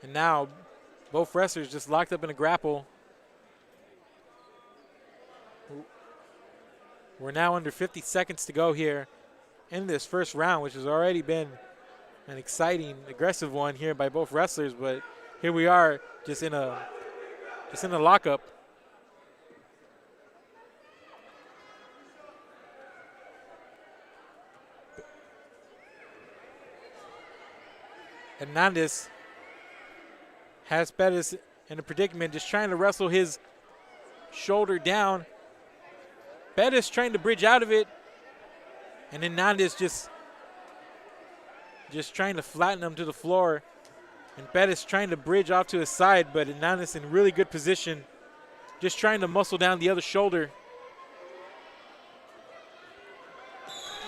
And now both wrestlers just locked up in a grapple. We're now under 50 seconds to go here in this first round, which has already been an exciting, aggressive one here by both wrestlers, but here we are just in a lockup. Hernandez has Bettis in a predicament, just trying to wrestle his shoulder down. Bettis trying to bridge out of it, and Hernandez just trying to flatten him to the floor And Bettis trying to bridge off to his side, but Hernandez in really good position, just trying to muscle down the other shoulder.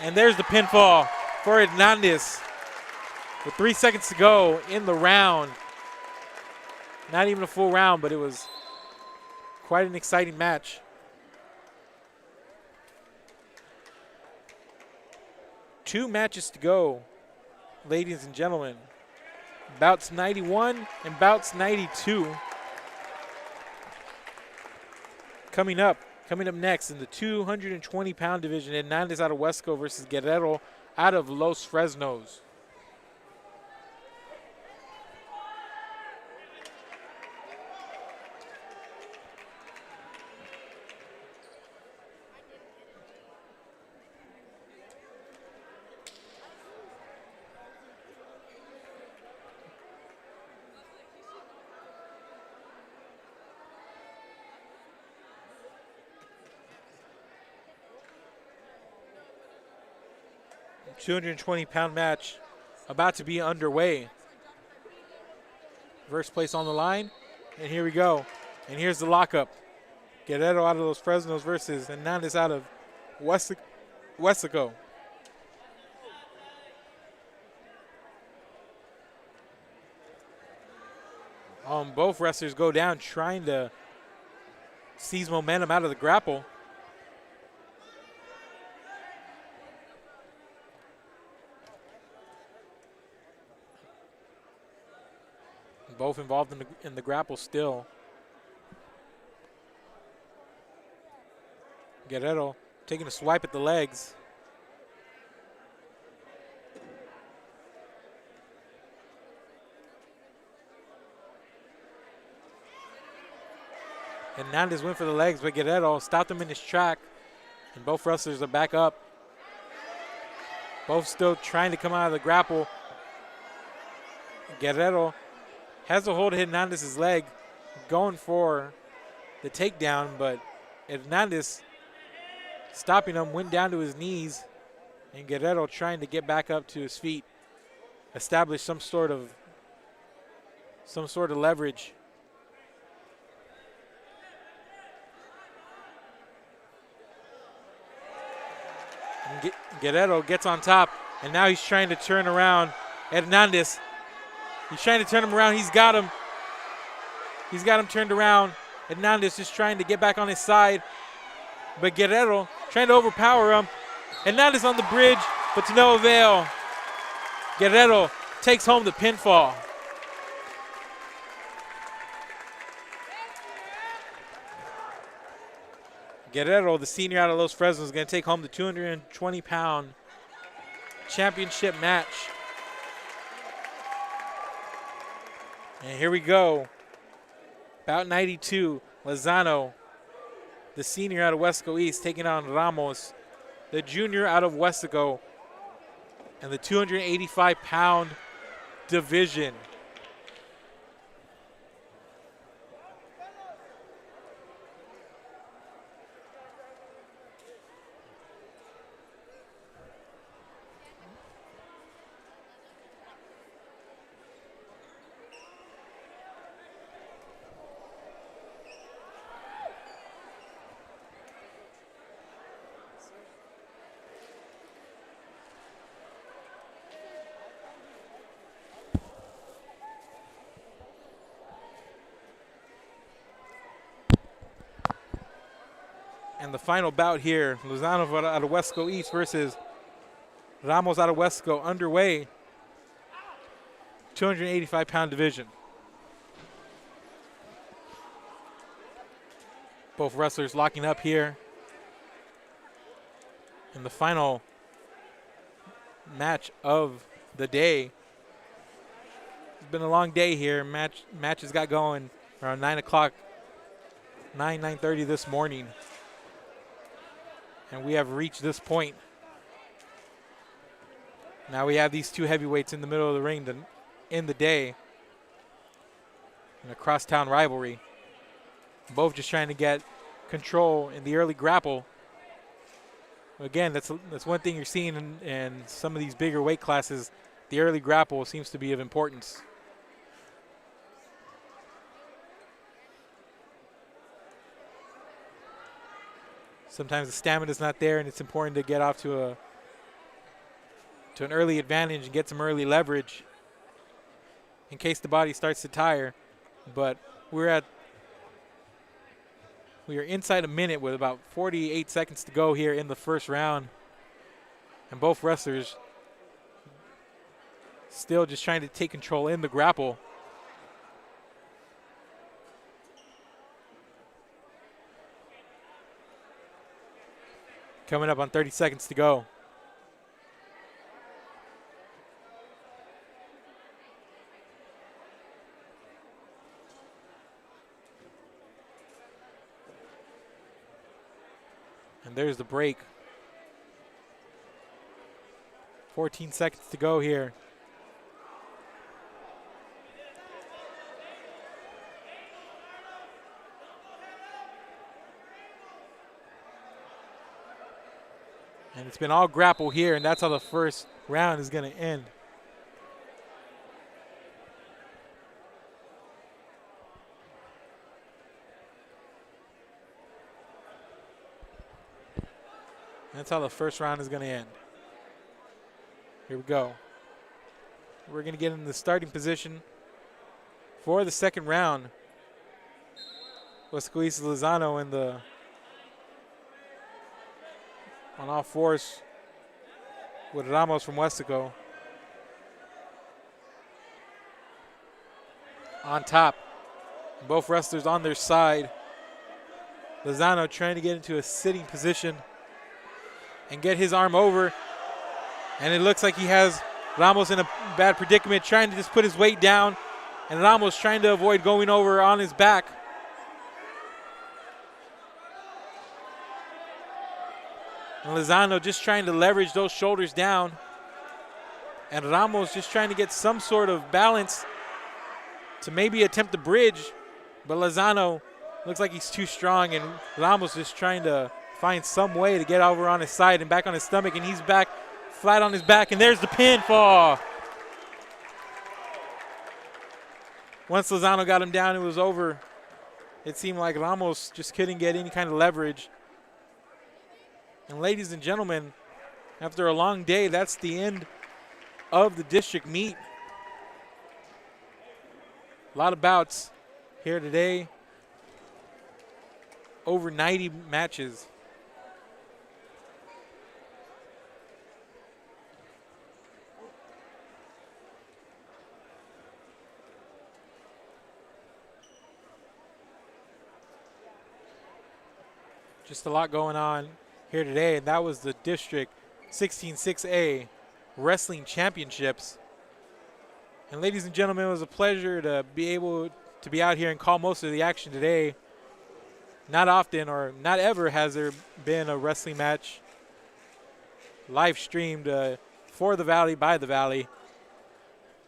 And there's the pinfall for Hernandez with 3 seconds to go in the round. Not even a full round, but it was quite an exciting match. Two matches to go, ladies and gentlemen. Bouts 91 and Bouts 92. Coming up next in the 220-pound division, Hernandez out of Huesco versus Guerrero out of Los Fresnos. $220-pound match about to be underway. First place on the line, and here we go. And here's the lockup. Guerrero out of Los Fresnos versus Hernandez out of Huesico. Both wrestlers go down trying to seize momentum out of the grapple. Both involved in the grapple still. Guerrero taking a swipe at the legs. Hernandez went for the legs, but Guerrero stopped him in his track. And both wrestlers are back up. Both still trying to come out of the grapple. Guerrero has a hold of Hernandez's leg, going for the takedown, but Hernandez stopping him, went down to his knees, and Guerrero trying to get back up to his feet, establish some sort of leverage. And Guerrero gets on top, and now he's trying to turn around Hernandez. He's trying to turn him around. He's got him. He's got him turned around. Hernandez just trying to get back on his side. But Guerrero trying to overpower him. Hernandez on the bridge, but to no avail. Guerrero takes home the pinfall. Guerrero, the senior out of Los Fresnos, is going to take home the 220-pound championship match. And here we go. Bout 92, Lozano, the senior out of Huesco East, taking on Ramos, the junior out of Huesico, and the 285-pound division. And the final bout here, Lozano out of Huesco East versus Ramos out of Huesco, underway. 285-pound division. Both wrestlers locking up here. In the final match of the day. It's been a long day here. Matches got going around 9 o'clock, 9:30 this morning. And we have reached this point. Now we have these two heavyweights in the middle of the ring to end the day in a crosstown rivalry. Both just trying to get control in the early grapple. Again, that's one thing you're seeing in some of these bigger weight classes. The early grapple seems to be of importance. Sometimes the stamina's not there, and it's important to get off to an early advantage and get some early leverage in case the body starts to tire. But we are inside a minute with about 48 seconds to go here in the first round. And both wrestlers still just trying to take control in the grapple. Coming up on 30 seconds to go. And there's the break. 14 seconds to go here. And it's been all grapple here, and that's how the first round is going to end. That's how the first round is going to end. Here we go. We're going to get in the starting position for the second round. West Luis Lozano on all fours with Ramos from Westaco on top. Both wrestlers on their side. Lozano trying to get into a sitting position and get his arm over. And it looks like he has Ramos in a bad predicament, trying to just put his weight down. And Ramos trying to avoid going over on his back. And Lozano just trying to leverage those shoulders down. And Ramos just trying to get some sort of balance to maybe attempt the bridge. But Lozano looks like he's too strong, and Ramos just trying to find some way to get over on his side and back on his stomach, and he's back flat on his back, and there's the pinfall. Once Lozano got him down, it was over. It seemed like Ramos just couldn't get any kind of leverage. And ladies and gentlemen, after a long day, that's the end of the district meet. A lot of bouts here today. Over 90 matches. Just a lot going on here today, and that was the District 16-6A Wrestling Championships. And ladies and gentlemen, it was a pleasure to be able to be out here and call most of the action today. Not often or not ever has there been a wrestling match live streamed for the Valley, by the Valley.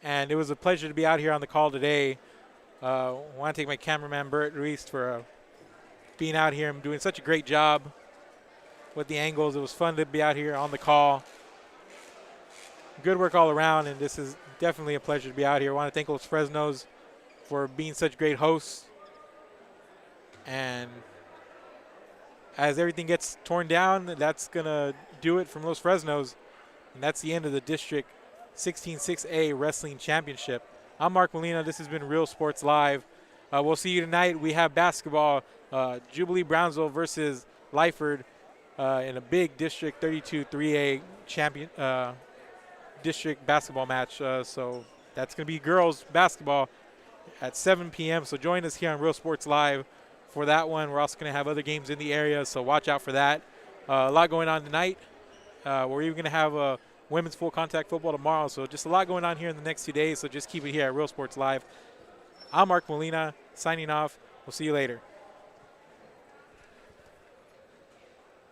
And it was a pleasure to be out here on the call today. I want to thank my cameraman, Bert Ruiz, for being out here and doing such a great job with the angles. It was fun to be out here on the call. Good work all around, and this is definitely a pleasure to be out here. I want to thank Los Fresnos for being such great hosts. And as everything gets torn down, that's going to do it from Los Fresnos. And that's the end of the District 16-6A Wrestling Championship. I'm Mark Molina. This has been Real Sports Live. We'll see you tonight. We have basketball, Jubilee Brownsville versus Lyford in a big District 32 3A champion district basketball match. So that's going to be girls basketball at 7 p.m. So join us here on Real Sports Live for that one. We're also going to have other games in the area, so watch out for that. A lot going on tonight. We're even going to have women's full contact football tomorrow. So just a lot going on here in the next 2 days. So just keep it here at Real Sports Live. I'm Mark Molina signing off. We'll see you later.